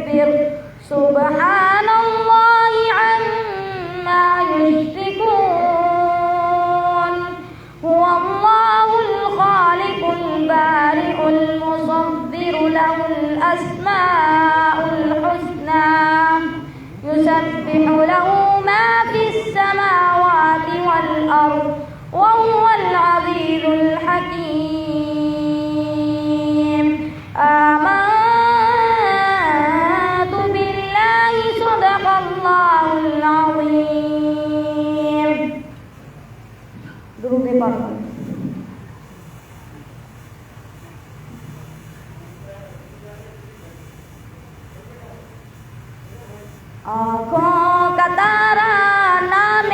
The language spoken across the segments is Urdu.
مستكبر سبحان الله عما يشركون هو الله الخالق البارئ المصور له الأسماء الحسنى يسبح له ما في السماوات والأرض وهو العزيز الحكيم آمنت بالله صدق الله العظيم. درود پاک. آنکھوں کا تارا نام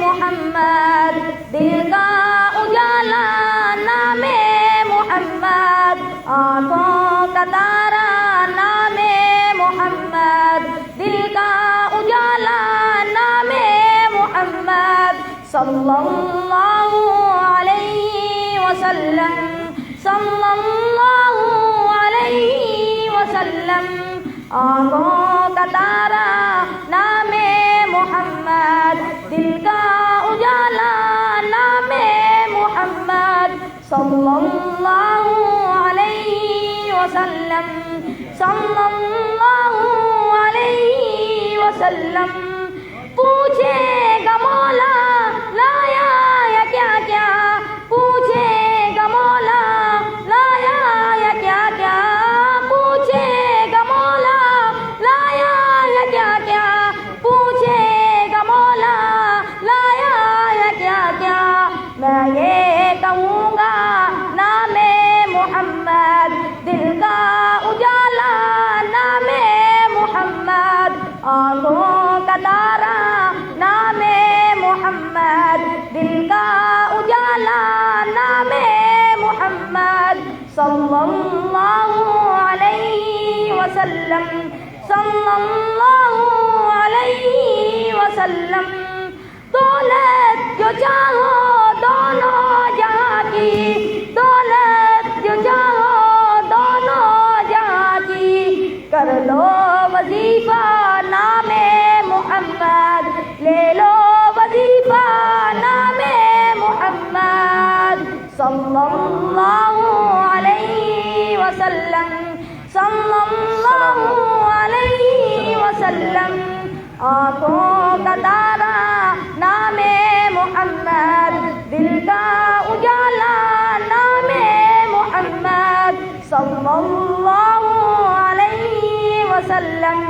محمد دل کا اجالا نام محمد آنکھوں کا تارا نام محمد دل کا اجالا نام محمد صلی اللہ علیہ وسلم صلی اللہ علیہ وسلم آنکھوں کا تارا نام محمد دل کا اجالا نام محمد صلی اللہ علیہ وسلم صلی اللہ علیہ وسلم. پوچھے گا مولا لایا یا کیا کیا پوچھے گا مولا لایا یا کیا کیا پوچھے گا مولا لایا یا کیا کیا پوچھے گا مولا لایا یا کیا کیا. میں یہ کہوں گا نام محمد دل کا اجالا نام محمد آنکھوں کا تارا نام محمد دل کا اجالا نام محمد صلی اللہ علیہ وسلم صلی اللہ علیہ وسلم. دولت جو چاہو دونوں جہاں کی دولت جو چاہو دونوں جہاں کی کر لو وظیفہ نام محمد لے لو وظیفہ نام محمد صلی اللہ علیہ وسلم صلی اللہ علیہ وسلم. آنکھوں کا تارا نام محمد دل کا اجالا نام محمد صلی اللہ علیہ وسلم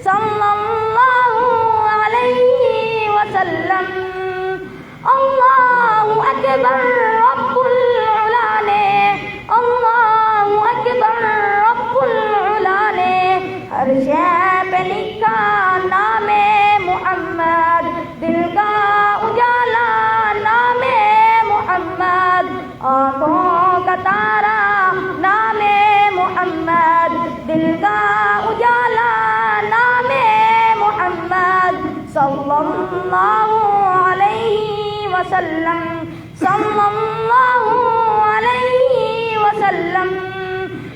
صلی اللہ علیہ وسلم. اللہ اکبر رب العلا نے اللہ اکبر رب العلا نے ہر شے پہ لکھا نام محمد دل کا اجالا نام محمد آنکھوں کا تارا نام محمد دل کا اجالا نام محمد صلی اللہ علیہ وسلم صلی اللہ علیہ وسلم.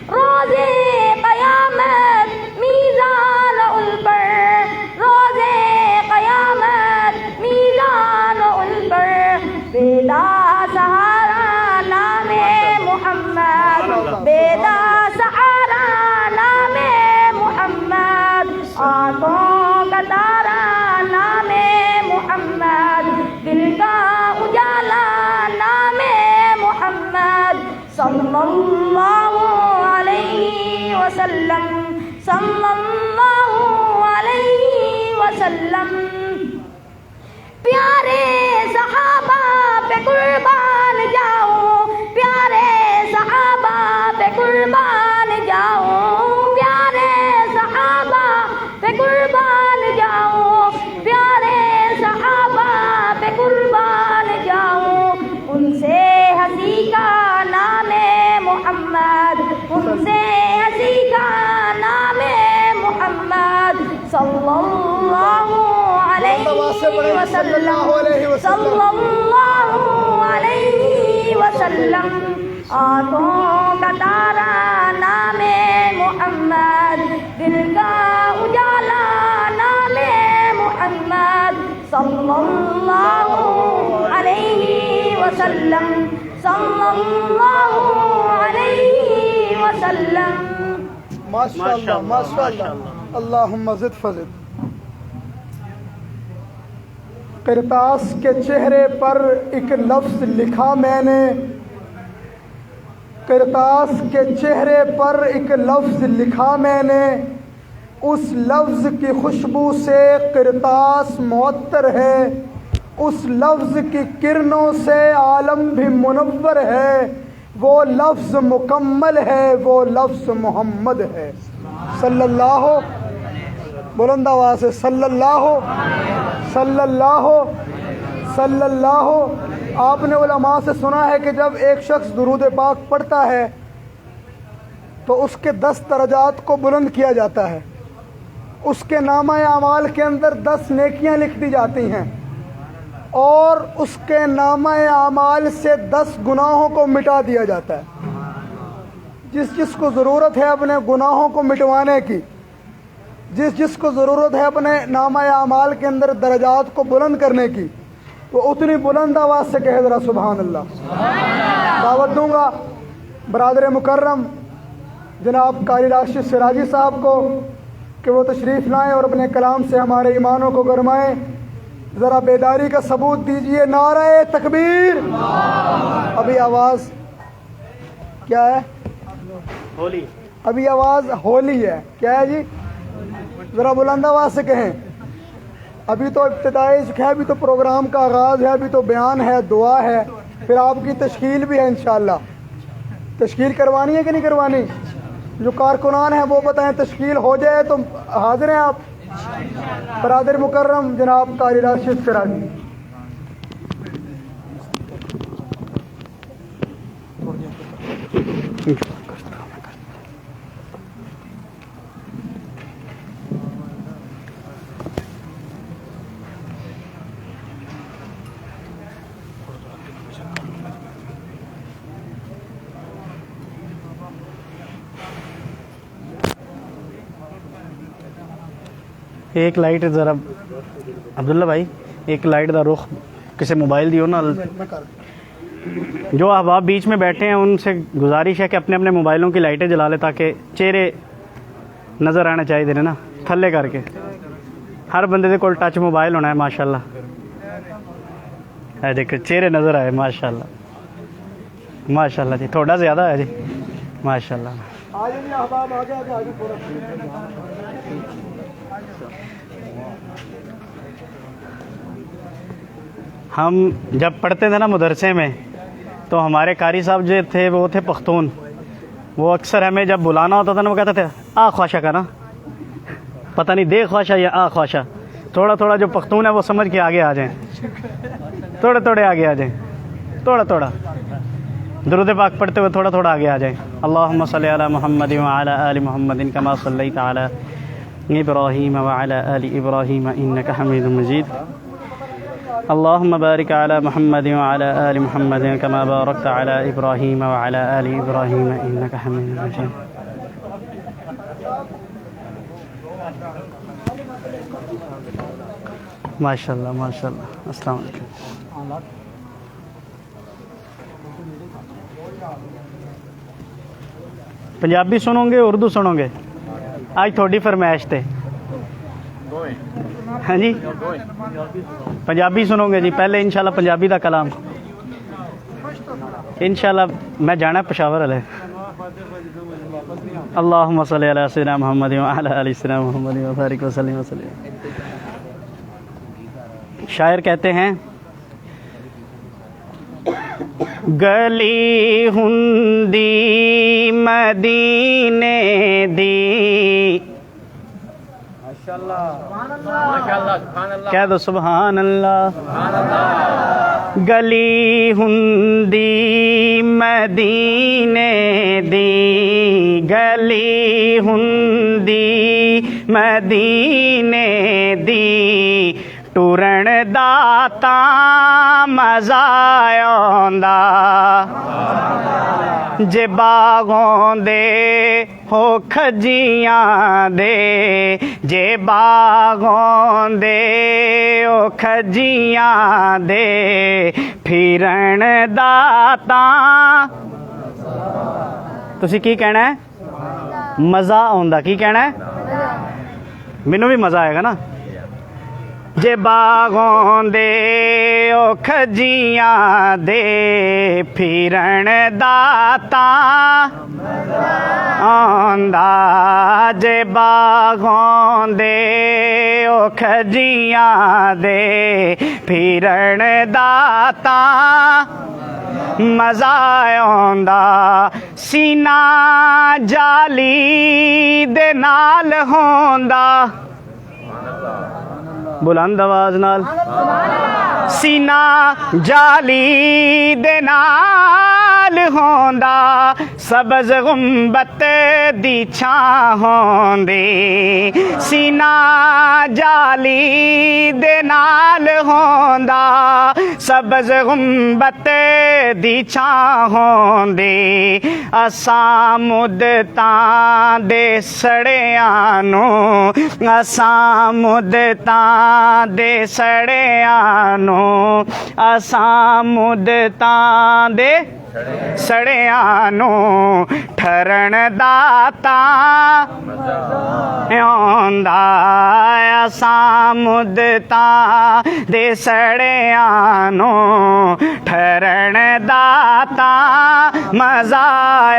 روزے قیامت میزان البر روزے قیامت میزان البر بیدا سہارا نام محمد بیدا سہارا نام محمد آنکھوں کا تارا نام محمد دل کا اجالا نام محمد صلی اللہ علیہ وسلم صلی اللہ علیہ وسلم. پیارے صحابہ پہ قربان جاؤ پیارے صحابہ پہ قربان جاؤ پیارے صحابہ پہ قربان جاؤ پیارے صحابہ پہ قربان جاؤ. ان سے ہنسی کا نام محمد ان سے ہنسی کا نام محمد صلی اللہ علیہ وسلم صلی اللہ علیہ وسلم. آنکھوں کا تارا نام محمد دل کا صلی اللہ علیہ وسلم صلی اللہ علیہ وسلم. ماشاءاللہ ماشاءاللہ. اللہم زد فزد. قرطاس کے چہرے پر ایک لفظ لکھا میں نے، قرطاس کے چہرے پر ایک لفظ لکھا میں نے، اس لفظ کی خوشبو سے قرطاس معطر ہے، اس لفظ کی کرنوں سے عالم بھی منور ہے، وہ لفظ مکمل ہے، وہ لفظ محمد ہے صلی اللہ. بلند آواز سے صلی اللہ صلی اللہ صلی اللہ. آپ نے علماء سے سنا ہے کہ جب ایک شخص درود پاک پڑھتا ہے تو اس کے 10 درجات کو بلند کیا جاتا ہے، اس کے نامہ اعمال کے اندر 10 نیکیاں لکھ دی جاتی ہیں، اور اس کے نامہ اعمال سے 10 گناہوں کو مٹا دیا جاتا ہے. جس کو ضرورت ہے اپنے گناہوں کو مٹوانے کی، جس کو ضرورت ہے اپنے نامہ اعمال کے اندر درجات کو بلند کرنے کی، وہ اتنی بلند آواز سے کہے ذرا سبحان اللہ. دعوت دوں گا برادر مکرم جناب قاری راشد سراجی صاحب کو کہ وہ تشریف لائیں اور اپنے کلام سے ہمارے ایمانوں کو گرمائیں. ذرا بیداری کا ثبوت دیجئے. نعرہ تکبیر. ابھی آواز کیا ہے؟ ہولی. ابھی آواز ہولی ہے. کیا ہے جی؟ ذرا بلند آواز سے کہیں. ابھی تو ابتدائی ہے، ابھی تو پروگرام کا آغاز ہے، ابھی تو بیان ہے، دعا ہے، پھر آپ کی تشکیل بھی ہے انشاءاللہ. تشکیل کروانی ہے کہ نہیں کروانی؟ جو کارکنان ہیں وہ بتائیں. تشکیل ہو جائے تو حاضر ہیں آپ؟ برادر مکرم جناب قاری راشد سراجی. ایک لائٹ ذرا عبداللہ بھائی، ایک لائٹ دا رخ کسی موبائل دیو نا. جو احباب بیچ میں بیٹھے ہیں ان سے گزارش ہے کہ اپنے اپنے موبائلوں کی لائٹیں جلا لیں تاکہ چہرے نظر آنا چاہیے دے نا تھلے کر کے. ہر بندے دے کول ٹچ موبائل ہونا ہے ماشاءاللہ. اے دیکھو چہرے نظر آئے ماشاءاللہ ماشاءاللہ. جی تھوڑا زیادہ ہے جی ماشاءاللہ. ہم جب پڑھتے تھے نا مدرسے میں تو ہمارے قاری صاحب جو تھے وہ تھے پختون. وہ اکثر ہمیں جب بلانا ہوتا تھا نا وہ کہتے تھے آ خواشہ کا نا، پتہ نہیں دے خواشہ یا آ خواشہ. تھوڑا تھوڑا جو پختون ہے وہ سمجھ کے آگے آ جائیں، تھوڑے آگے آ جائیں، تھوڑا درود پاک پڑھتے ہوئے تھوڑا آگے آ جائیں. اللہم صلی علی محمد وعلی آل محمد کما صلیت علی ابراہیم وعلی آل ابراہیم انک حمید مجید. اللہم بارک علی محمد وعلی آل محمد کما بارکت علی ابراہیم وعلی آل ابراہیم انک حمید مجید. ماشاءاللہ ماشاءاللہ. السلام علیکم. پنجابی سنو گے اردو سنو گے؟ آج تھوڑی فرمائش تے. ہاں جی پنجابی سنو گے جی. پہلے انشاءاللہ پنجابی دا کلام انشاءاللہ. میں جانا پشاور والے. اللہم صلی علی سیدنا محمد وعلی آل سیدنا محمد وبارک وسلم وسلم. شاعر کہتے ہیں گلی ہندی مدینے دی. کہہ دو سبحان اللہ. گلی ہندی مدینے دی، گلی ہندی مدینے دی، ٹرن دا تاں مزہ آوندا، ਜੇ ਬਾਗੋਂ ਦੇ ਹੋ ਖਜੀਆਂ ਦੇ, ਜੇ ਬਾਗੋਂ ਦੇ ਹੋ ਖਜੀਆਂ ਦੇ, ਫਿਰਨ ਦਾ ਤਾਂ ਤੁਸੀਂ ਕੀ ਕਹਿਣਾ ਹੈ? ਮਜ਼ਾ ਆਉਂਦਾ। ਕੀ ਕਹਿਣਾ ਹੈ? ਮੈਨੂੰ ਵੀ ਮਜ਼ਾ ਆਏਗਾ ਨਾ। ਜੇ ਬਾਗੋਂ ਦੇ ਉਹ ਖਜੀਆਂ ਦੇ, ਫਿਰਨ ਦਾ ਤਾਂ ਆਉਂਦਾ। ਜੇ ਬਾਗੋਂ ਦੇ ਉਹ ਖਜੀਆਂ ਦੇ, ਫਿਰਨ ਦਾ ਤਾਂ ਮਜ਼ਾ ਆਉਂਦਾ। ਸੀਨਾ ਜਾਲੀ ਦੇ ਨਾਲ ਹੁੰਦਾ, ਬੁਲੰਦ ਆਵਾਜ਼ ਨਾਲ। ਸੀਨਾ ਜਾਲੀ ਦੇ ਨਾਲ ਹੁੰਦਾ, ਸਬਜ਼ ਗੁੰਬਤ ਦੀ ਛਾਂ ਹੁੰਦੀ। ਸੀਨਾ ਜਾਲੀ ਦੇ ਨਾਲ ਹੁੰਦਾ, ਸਬਜ਼ ਗੁੰਬਤ ਦੀ ਛਾਂ ਹੁੰਦੀ। ਅਸਾਂ ਮੁੱਦਤਾਂ ਦੇ ਸੜਿਆਂ ਨੂੰ, ਅਸਾਂ ਮੁੱਦਤਾਂ ਦੇ ਸੜਿਆਂ ਨੂੰ, ਅਸਾਂ ਮੁੱਦਤਾਂ ਦੇ ਸੜਿਆਂ ਨੂੰ, ਠਰਨ ਦਾ ਤਾਂ ਆਉਂਦਾ। ਅਸਾਂ ਮੁੱਦਤਾਂ ਦੇ ਸੜਿਆਂ ਨੂੰ, ਠਰਨ ਦਾ ਤਾਂ ਮਜ਼ਾ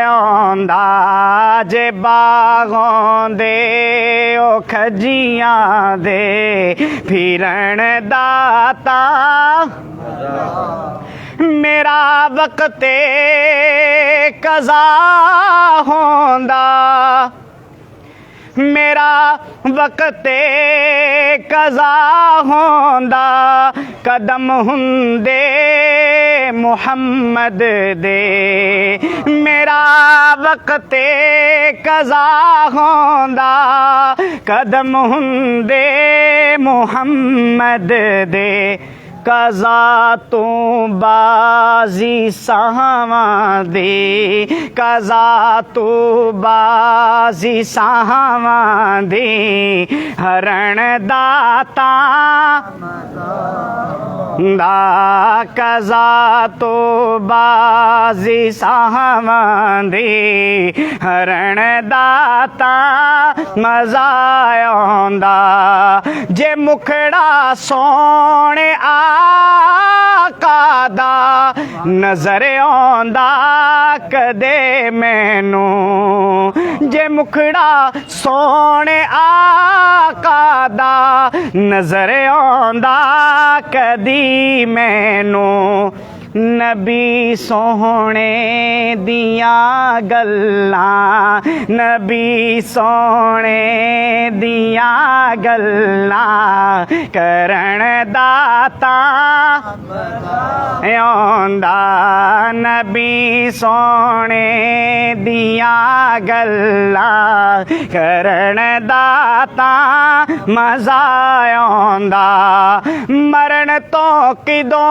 ਆਉਂਦਾ। ਜੇ ਬਾਗੋਂ ਦੇ ਉਹ ਖਜੀਆਂ ਦੇ, ਫਿਰਨ ਦਾ ਤਾਂ ਮੇਰਾ ਵਕਤ ਕਜ਼ਾ ਹੁੰਦਾ, ਮੇਰਾ ਵਕਤ ਕਜ਼ਾ ਹੁੰਦਾ। ਕਦਮ ਹੁੰਦੇ ਮੁਹੰਮਦ ਦੇ, ਮੇਰਾ ਵਕਤ ਕਜ਼ਾ ਹੁੰਦਾ। ਕਦਮ ਹੁੰਦੇ ਮੁਹੰਮਦ ਦੇ, ਕਜ਼ਾ ਤੋਂ ਬਾਜ਼ੀ ਸਾਹਾਂ ਦੀ, ਕਜ਼ਾ ਤੋਂ ਬਾਜ਼ੀ ਸਾਹਾਂ ਦੀ, ਹਰਨ ਦਾ ਤਾਂ ਦਾ। ਕਜ਼ਾ ਤੋਂ ਬਾਜ਼ੀ ਸਾਹਾਂ ਦੀ, ਹਰਨ ਦਾ ਤਾਂ ਮਜ਼ਾ ਆਉਂਦਾ। ਜੇ ਮੁਖੜਾ ਸੋਹਣੇ ਆਕਾ ਦਾ ਨਜ਼ਰ ਆਉਂਦਾ ਕਦੇ ਮੈਨੂੰ, ਜੇ ਮੁਖੜਾ ਸੋਹਣੇ ਆਕਾ ਦਾ ਨਜ਼ਰ ਆਉਂਦਾ ਕਦੀ ਮੈਨੂੰ। ਨਬੀ ਸੋਹਣੇ ਦੀਆਂ ਗੱਲਾਂ, ਨਬੀ ਸੋਹਣੇ ਦੀਆਂ ਗੱਲਾਂ, ਕਰਨ ਦਾ ਤਾਂ ਆਉਂਦਾ। ਨਬੀ ਸੋਹਣੇ ਦੀਆਂ ਗੱਲਾਂ, ਕਰਨ ਦਾ ਤਾਂ ਮਜ਼ਾ ਆਉਂਦਾ। ਮਰਨ ਤੋਂ ਕਿਦੋਂ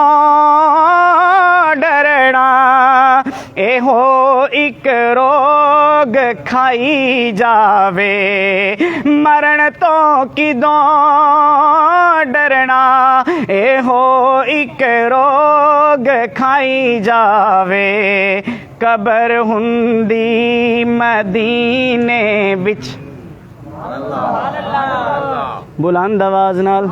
ਡਰਣਾ, ਇਹੋ ਇੱਕ ਰੋਗ ਖਾਈ ਜਾਵੇ। ਮਰਨ ਤੋਂ ਕਿਦੋਂ ਡਰਨਾ, ਇਹੋ ਇੱਕ ਰੋਗ ਖਾਈ ਜਾਵੇ। ਕਬਰ ਹੁੰਦੀ ਮਦੀਨੇ ਵਿੱਚ, ਬੁਲੰਦ ਆਵਾਜ਼ ਨਾਲ।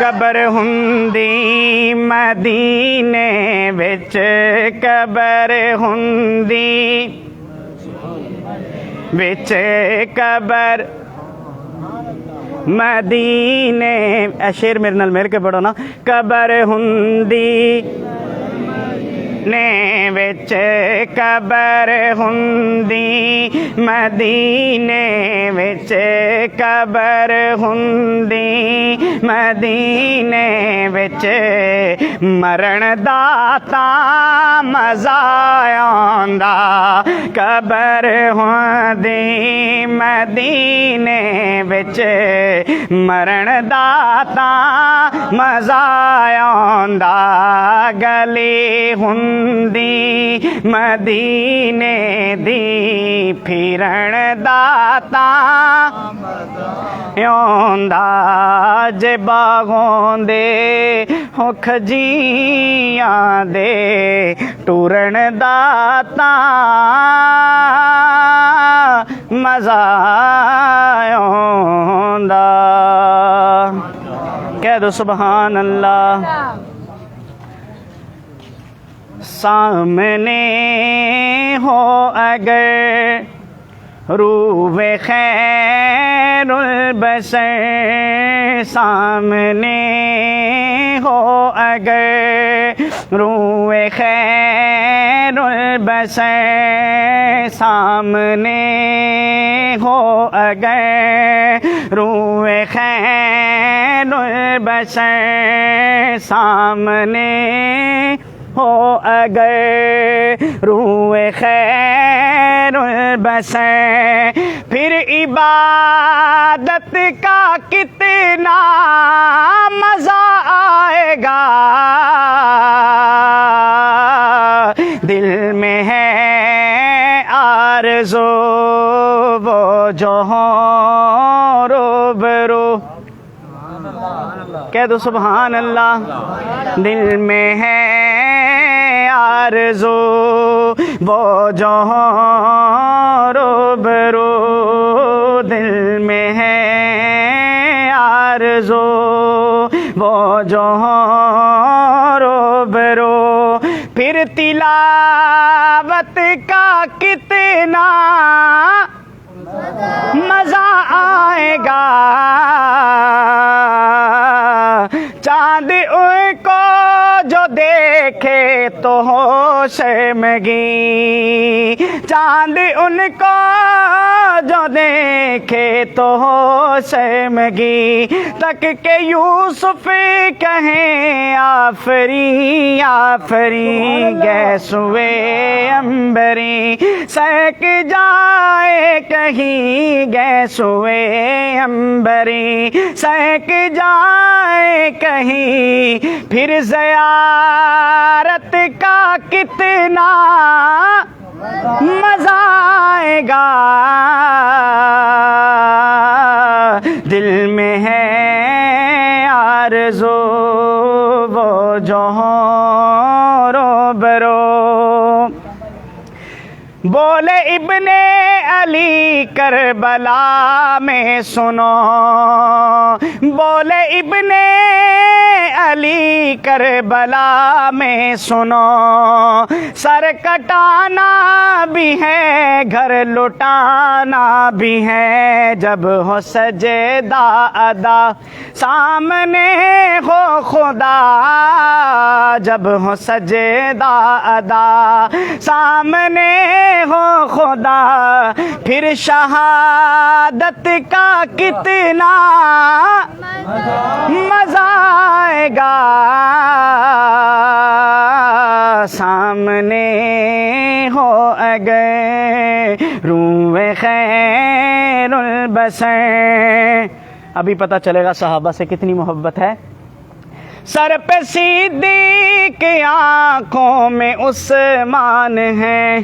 ਕਬਰ ਹੁੰਦੀ ਮਦੀਨੇ ਵਿੱਚ, ਕਬਰ ਹੁੰਦੀ ਵਿੱਚ, ਕਬਰ ਮਦੀਨੇ। ਇਹ ਸ਼ੇਰ ਮੇਰੇ ਨਾਲ ਮਿਲ ਕੇ ਪੜੋ ਨਾ। ਕਬਰ ਹੁੰਦੀ ਨੇ ਵਿੱਚ, ਕਬਰ ਹੁੰਦੀ ਮਦੀਨੇ ਵਿੱਚ, ਕਬਰ ਹੁੰਦੀ ਮਦੀਨੇ ਵਿੱਚ। ਮਰਨ ਦਾ ਤਾਂ ਮਜ਼ਾ ਆਉਂਦਾ, ਕਬਰ ਹੁੰਦੀ ਮਦੀਨੇ وچ مرن دا تاں مزہ آوندا گلی ہوندی مدینے دی پھرن دا تاں آوندا جے باغوں دے ہو کھجیاں دے ٹورن دا تاں مزہ آوندا کہہ دو سبحان اللہ سامنے ہو اگر روح خیر البشر سامنے ہو اگر روح خیر البشر سامنے ہو اگر روح خیر البشر سامنے ہو اگر روح خیر البشر پھر عبادت کا کتنا مزہ آئے گا دل میں ہے آرزو وہ جو ہوں روبرو کہہ دو سبحان اللہ دل میں ہے آرزو وہ جو ہوں روبرو دل میں ہے آرزو وہ جو ہوں روبرو پھر تلاوت کا کتنا مزہ آئے گا چاند ان کو جو دیکھے تو ہو شرمگی چاند ان کو جو دیکھے تو ہو شرمگی تک کہ یوسف کہیں آفرین آفرین گیسوے امبری سہک جائے کہیں گیسوے امبری سہک جائے کہیں پھر زیارت کا کتنا مزہ آئے گا دل میں ہے آرزو وہ جو ہوں روبرو بولے ابن علی کربلا میں سنو بولے ابن علی کربلا میں سنو سر کٹانا بھی ہے گھر لٹانا بھی ہے جب ہو سجدہ ادا سامنے ہو خدا جب ہو سجدہ ادا سامنے ہو خدا پھر شہادت کا کتنا مزہ آئے گا سامنے ہو اگر روح خیر البشر ابھی پتہ چلے گا صحابہ سے کتنی محبت ہے سر پہ صدیق آنکھوں میں عثمان ہے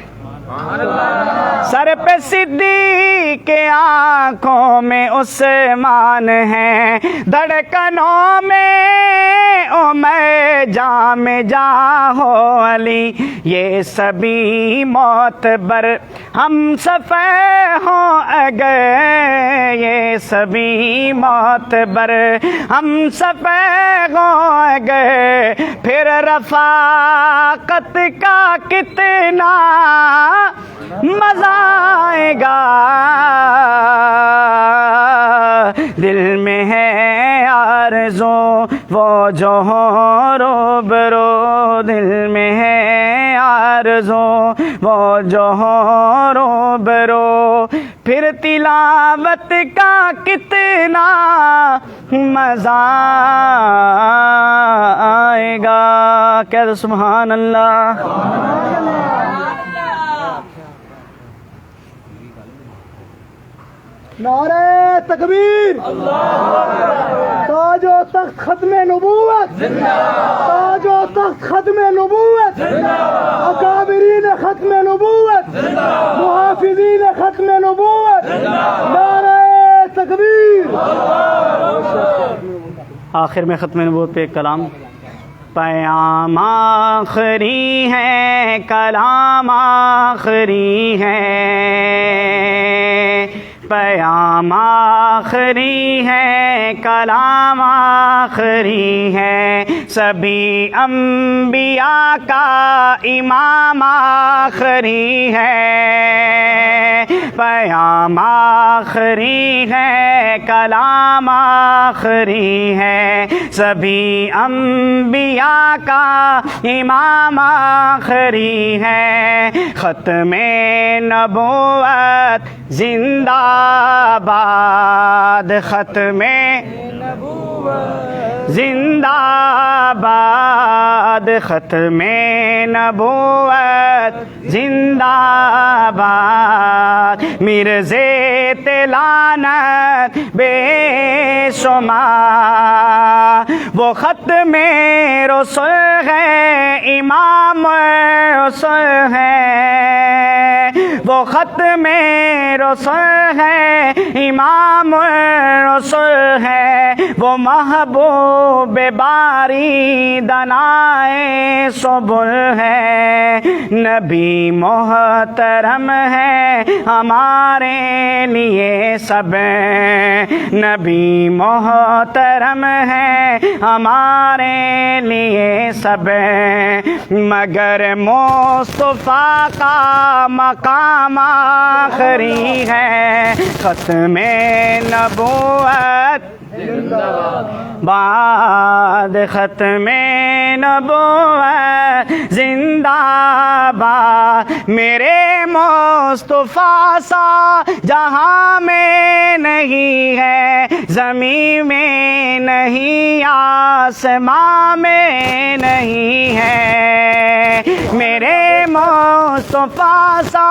سر پہ صدیق آنکھوں میں عثمان ہے دھڑکنوں میں عمر جاں میں جاں ہو علی یہ سبھی معتبر ہم سفر ہوں اگر یہ سبھی معتبر ہم سفر ہوں اگر پھر رفاقت کا کتنا مزہ آئے گا دل میں ہے آرزو وہ جو ہوں روبرو دل میں ہے آرزو وہ جو ہوں روبرو پھر تلاوت کا کتنا مزہ آئے گا کہہ دو سبحان اللہ نعرہ تکبیر، تاج و تخت ختم نبوت، تاج و تخت ختم نبوت، اکابرین ختم نبوت، محافظین ختم نبوت، نعرہ تکبیر۔ آخر میں ختم نبوت پہ ایک کلام، پیام آخری ہے کلام آخری ہے، پیام آخری ہے کلام آخری ہے، سبھی انبیاء کا امام آخری ہے، پیام آخری ہے کلام آخری ہے، سبھی انبیاء کا امام آخری ہے، ختم نبوت زندہ باد، ختم زندہ باد، ختم نبوت زندہ باد، مرزے تلانت بے شمار، وہ ختم رسول ہے امام رسول ہے، وہ ختم رسول ہے امام رسول ہے، وہ محبوب باری دنائے سبل ہے، نبی محترم ہے ہمارے لیے سب، نبی محترم ہے ہمارے لیے سب، مگر مصطفیٰ کا مقام آخری ہے، ختم نبوت بعد، ختم نبوت زندہ باد، میرے مصطفیٰ سا جہاں میں نہیں ہے، زمین میں نہیں آسمان میں نہیں ہے، میرے مصطفیٰ سا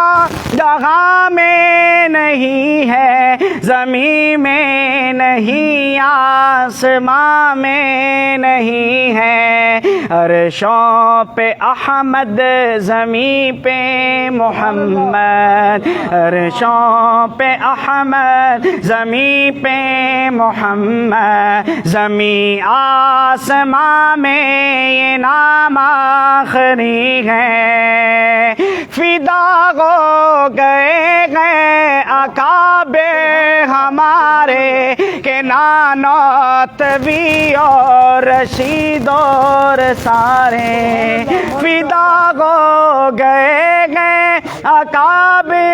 جہاں میں نہیں ہے، زمین میں نہیں آسمان میں نہیں ہے، عرشوں پہ احمد زمین پہ محمد، عرشوں پہ احمد زمین پہ محمد، زمین آسمان میں یہ نام آخری ہے، فدا ہو گئے ہیں اکابر ہمارے کہ نانوتوی اور رشید اور سارے، فدا ہو گئے ہیں اکابر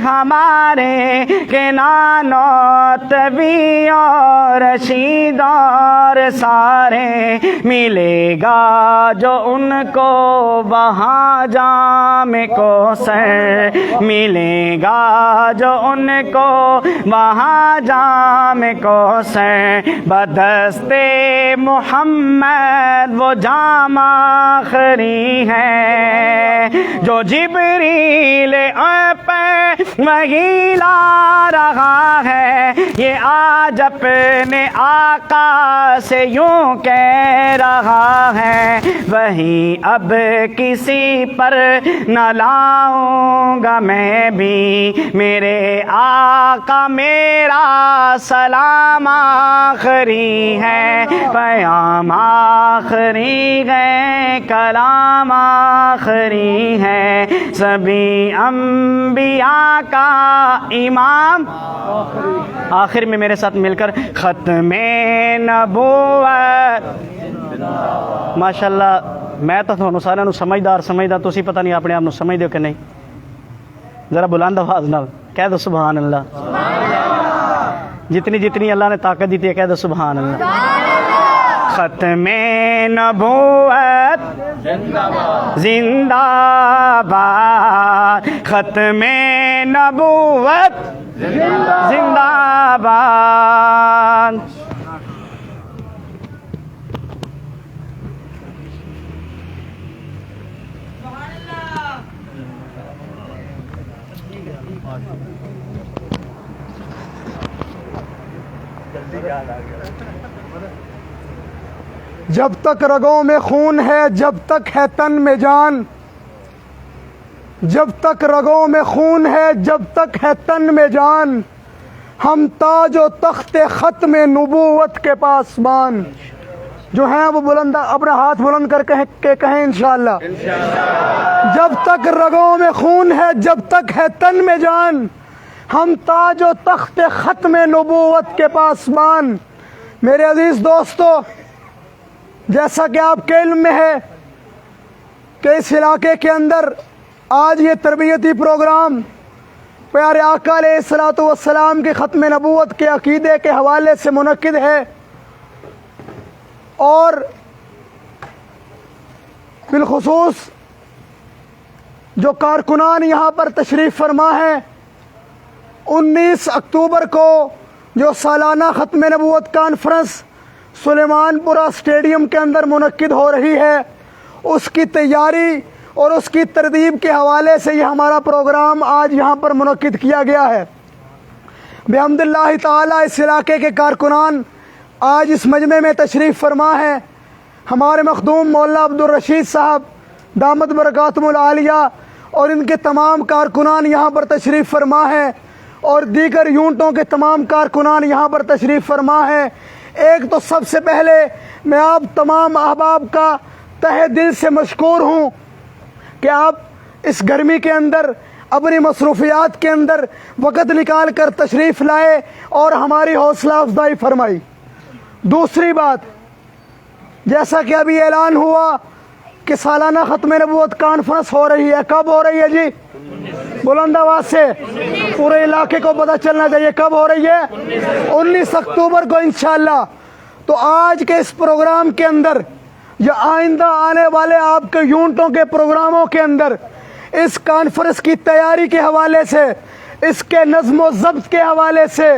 ہمارے کہ نانوتوی اور رشید اور سارے، ملے گا جو ان کو وہاں جام کوثر، ملے گا جو ان کو وہاں جام کوثر، بدست محمد وہ جام آخری ہے، جو جبریل پہ وہی لا رہا ہے، یہ آج اپنے آقا سے یوں کہہ رہا ہے، وہی اب کسی پر نہ لاؤں گا میں بھی، میرے آقا میرا سلام آخری ہے، پیام آخری ہے کلام آخری ہے، سبھی انبیاء کا امام، آخر میں میرے ساتھ مل کر ختم نبوت، ماشاءاللہ میں تو تھانوں سارے نوں سمجھدار سمجھدا، تسی پتہ نہیں اپنے آپ نوں سمجھدے ہو کہ نہیں، ذرا بلند آواز نال کہہ دو سبحان اللہ، جتنی جتنی اللہ نے طاقت دی ہے کہہ دو سبحان اللہ، ختم نبوت زندہ باد، ختم نبوت زندہ باد۔ جب تک رگوں میں خون ہے، جب تک ہے تن میں جان، جب تک رگوں میں خون ہے، جب تک ہے تن میں جان، ہم تاج و تخت ختم نبوت کے پاسبان جو ہیں وہ بلند اپنے ہاتھ بلند کر کے کہیں انشاءاللہ۔ جب تک رگوں میں خون ہے، جب تک ہے تن میں جان، ہم تاج و تخت ختم نبوت کے پاسبان۔ میرے عزیز دوستو، جیسا کہ آپ کے علم میں ہے کہ اس علاقے کے اندر آج یہ تربیتی پروگرام پیارے آقا علیہ الصلوۃ والسلام کے ختم نبوت کے عقیدے کے حوالے سے منعقد ہے، اور بالخصوص جو کارکنان یہاں پر تشریف فرما ہیں، 19 اکتوبر کو جو سالانہ ختم نبوت کانفرنس سلیمان پورہ اسٹیڈیم کے اندر منعقد ہو رہی ہے، اس کی تیاری اور اس کی ترتیب کے حوالے سے یہ ہمارا پروگرام آج یہاں پر منعقد کیا گیا ہے۔ بحمد اللہ تعالی اس علاقے کے کارکنان آج اس مجمع میں تشریف فرما ہیں۔ ہمارے مخدوم مولانا عبدالرشید صاحب دامت برکاتہم العالیہ اور ان کے تمام کارکنان یہاں پر تشریف فرما ہیں، اور دیگر یونٹوں کے تمام کارکنان یہاں پر تشریف فرما ہیں۔ ایک تو سب سے پہلے میں آپ تمام احباب کا تہہ دل سے مشکور ہوں کہ آپ اس گرمی کے اندر اپنی مصروفیات کے اندر وقت نکال کر تشریف لائے اور ہماری حوصلہ افزائی فرمائی۔ دوسری بات، جیسا کہ ابھی اعلان ہوا کہ سالانہ ختم نبوت کانفرنس ہو رہی ہے، کب ہو رہی ہے جی؟ بلند آواز سے پورے علاقے کو پتہ چلنا چاہیے کب ہو رہی ہے؟ 19 اکتوبر کو انشاءاللہ۔ تو آج کے اس پروگرام کے اندر یا آئندہ آنے والے آپ کے یونٹوں کے پروگراموں کے اندر اس کانفرنس کی تیاری کے حوالے سے، اس کے نظم و ضبط کے حوالے سے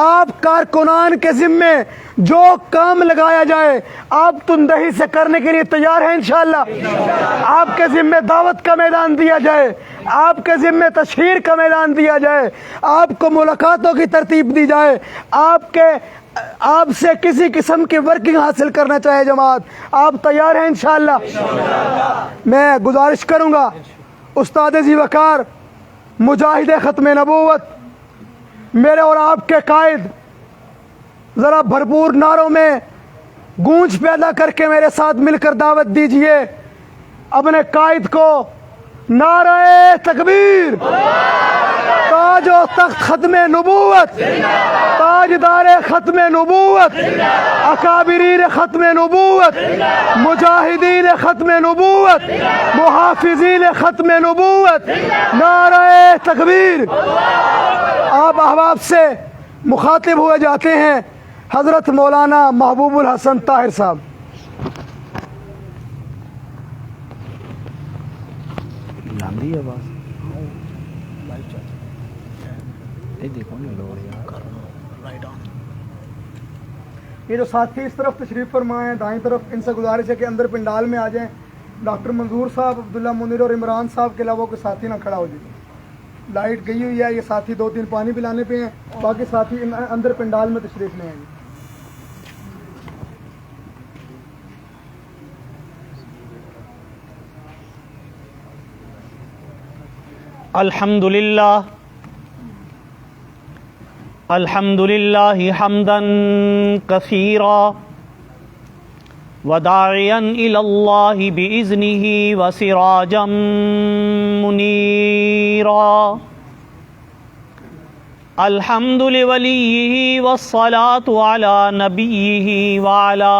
آپ کارکنان کے ذمے جو کام لگایا جائے آپ تندہی سے کرنے کے لیے تیار ہیں انشاءاللہ۔ آپ کے ذمے دعوت کا میدان دیا جائے، آپ کے ذمے تشہیر کا میدان دیا جائے، آپ کو ملاقاتوں کی ترتیب دی جائے، آپ سے کسی قسم کی ورکنگ حاصل کرنا چاہے جماعت، آپ تیار ہیں انشاءاللہ؟ میں گزارش کروں گا استاد ذی وقار مجاہد ختم نبوت، میرے اور آپ کے قائد، ذرا بھرپور نعروں میں گونج پیدا کر کے میرے ساتھ مل کر دعوت دیجئے اپنے قائد کو۔ نعرہ تکبیر، تاج و تخت ختم نبوت، تاجدار ختم نبوت، اکابرین ختم نبوت، مجاہدین ختم نبوت، محافظین ختم نبوت، نعرہ تکبیر۔ آپ احباب سے مخاطب ہوئے جاتے ہیں حضرت مولانا محبوب الحسن طاہر صاحب۔ یہ جو ساتھی اس طرف تشریف فرما ہیں دائیں طرف، ان سے گزارش ہے کہ اندر پنڈال میں آ جائیں۔ ڈاکٹر منظور صاحب، عبداللہ منیر اور عمران صاحب کے علاوہ کوئی ساتھی نہ کھڑا ہو جائے۔ لائٹ گئی ہوئی ہے، یہ ساتھی 2-3 پانی پلانے پہ ہیں، باقی ساتھی اندر پنڈال میں تشریف لے آئیں گے۔ الحمد للہ الحمد للہ حمدا کثیرا وداعیا الی اللہ باذنہ وسراجا منیرا۔ الحمد لولیہ والصلاة علی نبیہ وعلی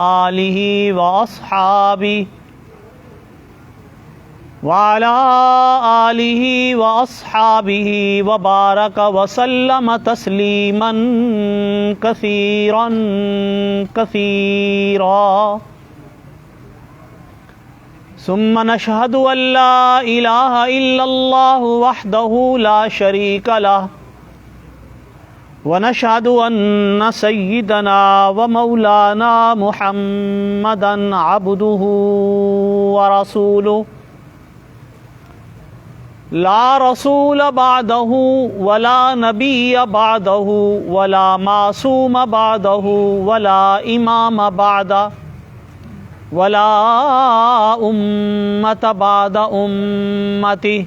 آلہ واصحابہ وعلى آلہ واصحابہ وبارک وسلم تسلیما کثیرا کثیرا۔ ثم نشہد ان لا الہ الا اللہ وحدہ لا شریک لہ ونشہد ان سیدنا ومولانا محمدا عبدہ ورسولہ۔ لا رسول بعده ولا نبی بعده ولا معصوم بعده ولا امام بعده ولا امت بعد امتی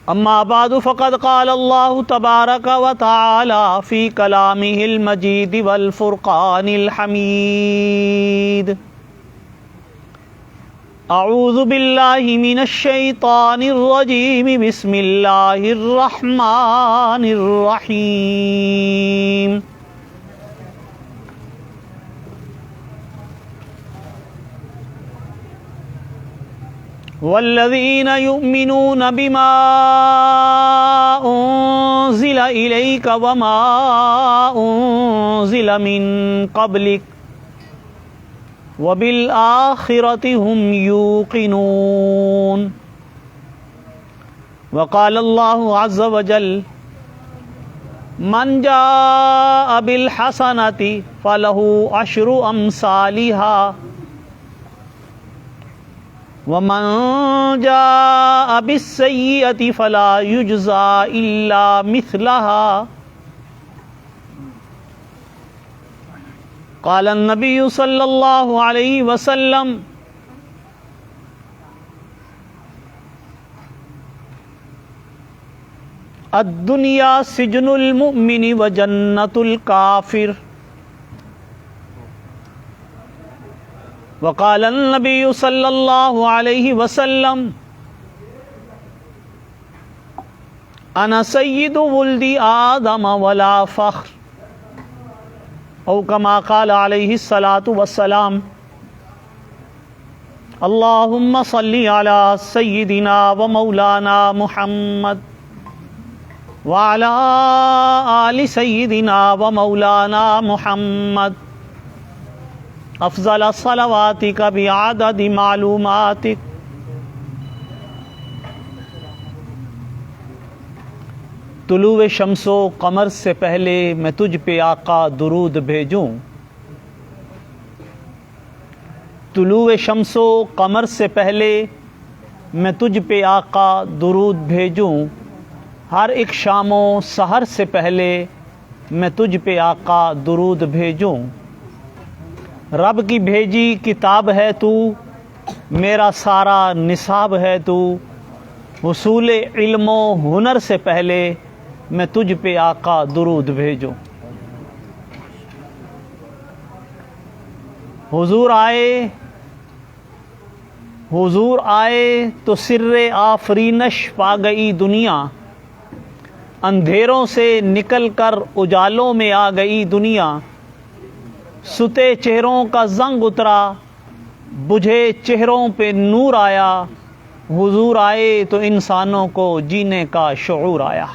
اما بعد فقد قال اللہ تبارک و تعالی فی کلامہ المجید والفرقان الحمید اعوذ باللہ من الشیطان الرجیم بسم اللہ الرحمن الرحیم والذین یؤمنون بما انزل الیک وما انزل من قبلک وبالآخرة هم يوقنون وقال الله عز وجل من جاء بالحسنة فله عشر أمثالها ومن جاء بالسيئة فلا يجزى إلا مثلها قال النبی صلی اللہ علیہ وسلم الدنیا سجن المؤمن وجنت الکافر وقال النبی صلی اللہ علیہ وسلم انا سید ولد آدم ولا فخر او کما قال علیہ الصلاۃ والسلام اللہم صلی علی سیدنا و مولانا محمد وعلی آل سیدنا و مولانا محمد افضل صلواتک بعدد معلوماتک طلوع شمس و قمر سے پہلے میں تجھ پہ آقا درود بھیجوں طلوع شمس و قمر سے پہلے میں تجھ پہ آقا درود بھیجوں ہر ایک شام و سحر سے پہلے میں تجھ پہ آقا درود بھیجوں رب کی بھیجی کتاب ہے تو میرا سارا نصاب ہے تو حصول علم و ہنر سے پہلے میں تجھ پہ آقا درود بھیجوں حضور آئے تو سر آفرینش پا گئی دنیا اندھیروں سے نکل کر اجالوں میں آ گئی دنیا ستے چہروں کا زنگ اترا بجھے چہروں پہ نور آیا حضور آئے تو انسانوں کو جینے کا شعور آیا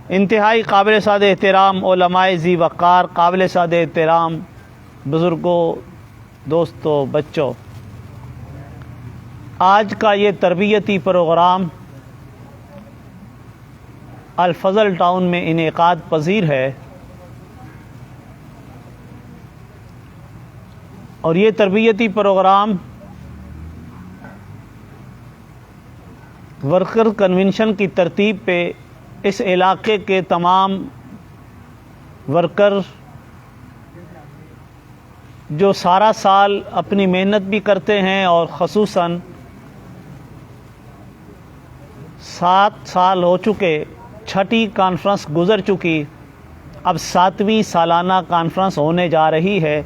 انتہائی قابل سعد احترام علماء ذی وقار قابل سعد احترام بزرگوں دوستوں بچوں آج کا یہ تربیتی پروگرام الفضل ٹاؤن میں انعقاد پذیر ہے اور یہ تربیتی پروگرام ورکر کنونشن کی ترتیب پہ اس علاقے کے تمام ورکر جو سارا سال اپنی محنت بھی کرتے ہیں اور خصوصاً 7 سال ہو چکے 6ٹی کانفرنس گزر چکی اب 7ویں سالانہ کانفرنس ہونے جا رہی ہے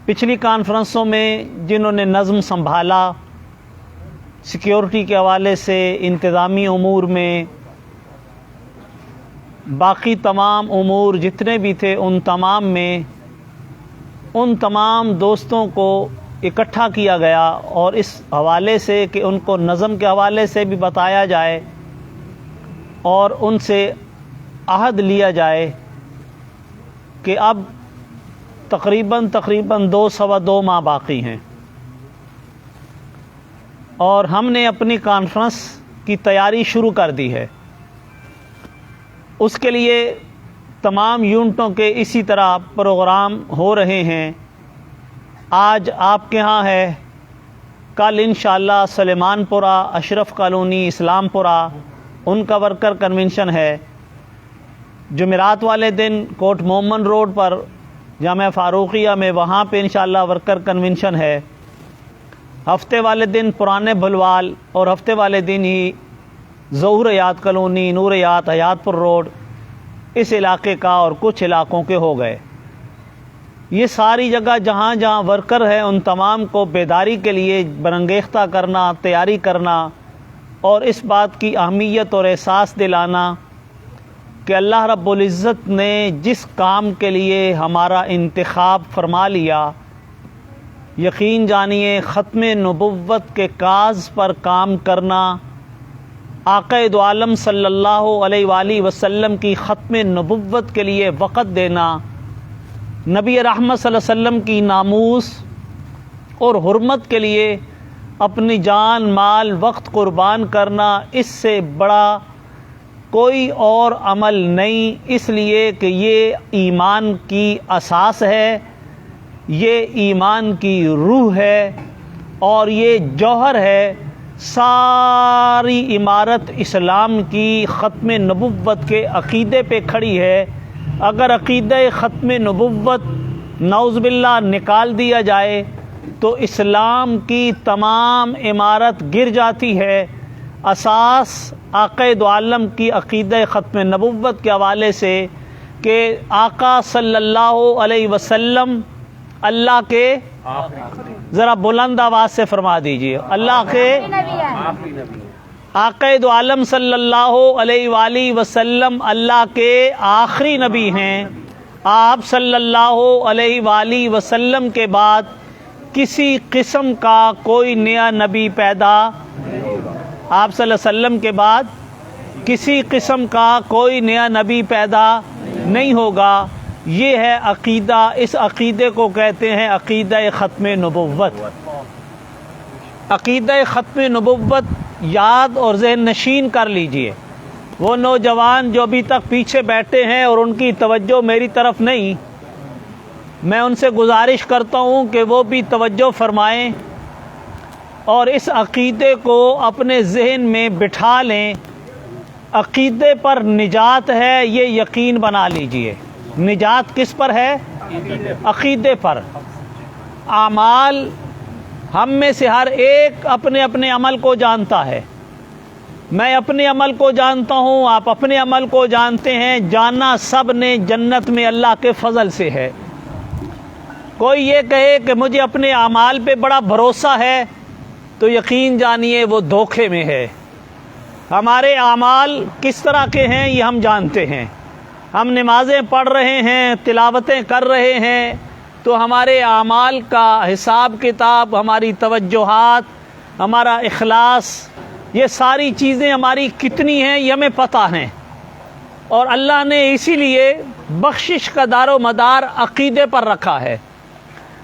پچھلی کانفرنسوں میں جنہوں نے نظم سنبھالا سیکیورٹی کے حوالے سے انتظامی امور میں باقی تمام امور جتنے بھی تھے ان تمام میں ان تمام دوستوں کو اکٹھا کیا گیا اور اس حوالے سے کہ ان کو نظم کے حوالے سے بھی بتایا جائے اور ان سے عہد لیا جائے کہ اب تقریباً 2 سوا 2 ماہ باقی ہیں اور ہم نے اپنی کانفرنس کی تیاری شروع کر دی ہے اس کے لیے تمام یونٹوں کے اسی طرح پروگرام ہو رہے ہیں آج آپ کے ہاں ہے کل انشاءاللہ سلیمان پورہ، اشرف کالونی، اسلام پورہ ان کا ورکر کنونشن ہے۔ جمعرات والے دن کوٹ مومن روڈ پر جامعہ فاروقیہ میں وہاں پہ انشاءاللہ ورکر کنونشن ہے۔ ہفتے والے دن پرانے بھلوال اور ہفتے والے دن ہی ظہور حیات کالونی، نور حیات، حیات پور روڈ اس علاقے کا اور کچھ علاقوں کے ہو گئے۔ یہ ساری جگہ جہاں جہاں ورکر ہیں ان تمام کو بیداری کے لیے برانگیختہ کرنا، تیاری کرنا اور اس بات کی اہمیت اور احساس دلانا کہ اللہ رب العزت نے جس کام کے لیے ہمارا انتخاب فرما لیا، یقین جانیے ختم نبوت کے کاز پر کام کرنا، آقا دو عالم صلی اللہ علیہ وآلہ وسلم کی ختم نبوت کے لیے وقت دینا، نبی رحمت صلی اللہ علیہ وسلم کی ناموس اور حرمت کے لیے اپنی جان، مال، وقت قربان کرنا، اس سے بڑا کوئی اور عمل نہیں، اس لیے کہ یہ ایمان کی اساس ہے، یہ ایمان کی روح ہے اور یہ جوہر ہے۔ ساری عمارت اسلام کی ختم نبوت کے عقیدے پہ کھڑی ہے۔ اگر عقیدہ ختم نبوت نعوذ باللہ نکال دیا جائے تو اسلام کی تمام عمارت گر جاتی ہے۔ اساس آقا دو عالم کی عقیدہ ختم نبوت کے حوالے سے کہ آقا صلی اللہ علیہ وسلم اللہ کے، ذرا بلند آواز سے فرما دیجئے، اللہ کے آقا دو عالم صلی اللہ علیہ وآلہ وسلم اللہ کے آخری نبی ہیں۔ آپ صلی اللہ علیہ وآلہ وسلم کے بعد کسی قسم کا کوئی نیا نبی پیدا، آپ صلی اللہ علیہ وسلم کے بعد کسی قسم کا کوئی نیا نبی پیدا نہیں ہوگا۔ یہ ہے عقیدہ، اس عقیدے کو کہتے ہیں عقیدہ ختم نبوت۔ عقیدہ ختم نبوت یاد اور ذہن نشین کر لیجئے۔ وہ نوجوان جو ابھی تک پیچھے بیٹھے ہیں اور ان کی توجہ میری طرف نہیں، میں ان سے گزارش کرتا ہوں کہ وہ بھی توجہ فرمائیں اور اس عقیدے کو اپنے ذہن میں بٹھا لیں۔ عقیدے پر نجات ہے، یہ یقین بنا لیجئے۔ نجات کس پر ہے؟ عقیدے پر۔ اعمال، ہم میں سے ہر ایک اپنے اپنے عمل کو جانتا ہے۔ میں اپنے عمل کو جانتا ہوں، آپ اپنے عمل کو جانتے ہیں۔ جانا سب نے جنت میں اللہ کے فضل سے ہے۔ کوئی یہ کہے کہ مجھے اپنے اعمال پہ بڑا بھروسہ ہے تو یقین جانیے وہ دھوکے میں ہے۔ ہمارے اعمال کس طرح کے ہیں یہ ہم جانتے ہیں۔ ہم نمازیں پڑھ رہے ہیں، تلاوتیں کر رہے ہیں تو ہمارے اعمال کا حساب کتاب، ہماری توجہات، ہمارا اخلاص، یہ ساری چیزیں ہماری کتنی ہیں یہ ہمیں پتہ ہیں۔ اور اللہ نے اسی لیے بخشش کا دار و مدار عقیدے پر رکھا ہے۔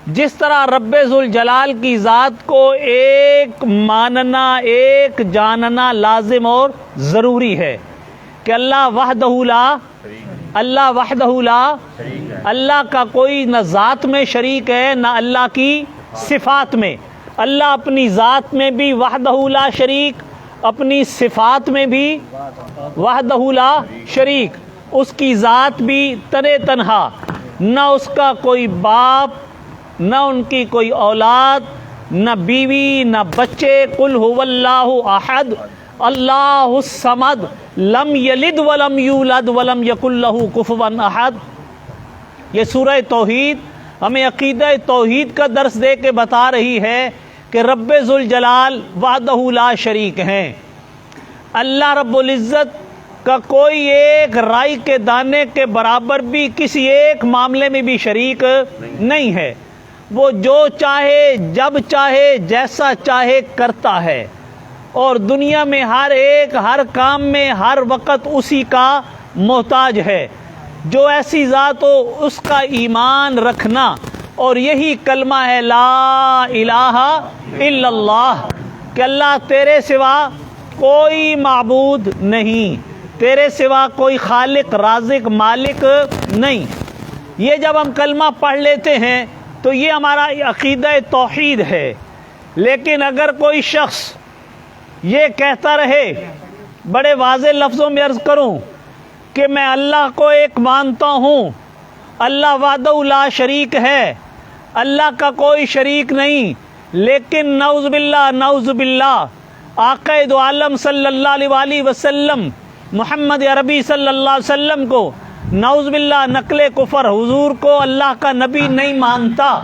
جس طرح رب ذوالجلال کی ذات کو ایک ماننا، ایک جاننا لازم اور ضروری ہے کہ اللہ وحدہ لا، اللہ کا کوئی نہ ذات میں شریک ہے نہ اللہ کی صفات میں۔ اللہ اپنی ذات میں بھی وحدہ لا شریک، اپنی صفات میں بھی وحدہ لا شریک۔ اس کی ذات بھی تنہا، نہ اس کا کوئی باپ، نہ ان کی کوئی اولاد، نہ بیوی، نہ بچے۔ قل هو اللہ احد اللہ الصمد لم یلد ولم یولد ولم یکن لہ کفوا احد۔ یہ سورہ توحید ہمیں عقیدہ توحید کا درس دے کے بتا رہی ہے کہ رب ذوالجلال وحدہ لا شریک ہیں۔ اللہ رب العزت کا کوئی ایک رائی کے دانے کے برابر بھی کسی ایک معاملے میں بھی شریک نہیں ہے۔ وہ جو چاہے، جب چاہے، جیسا چاہے کرتا ہے اور دنیا میں ہر ایک، ہر کام میں، ہر وقت اسی کا محتاج ہے۔ جو ایسی ذات ہو اس کا ایمان رکھنا، اور یہی کلمہ ہے لا الہ الا اللہ، کہ اللہ تیرے سوا کوئی معبود نہیں، تیرے سوا کوئی خالق، رازق، مالک نہیں۔ یہ جب ہم کلمہ پڑھ لیتے ہیں تو یہ ہمارا عقیدہ توحید ہے لیکن اگر کوئی شخص یہ کہتا رہے، بڑے واضح لفظوں میں عرض کروں کہ میں اللہ کو ایک مانتا ہوں، اللہ وحدہ لا شریک ہے، اللہ کا کوئی شریک نہیں، لیکن نعوذ باللہ آقا دو عالم صلی اللہ علیہ وسلم محمد عربی صلی اللہ علیہ وسلم کو نعوذ باللہ نقل کفر، حضور کو اللہ کا نبی نہیں مانتا،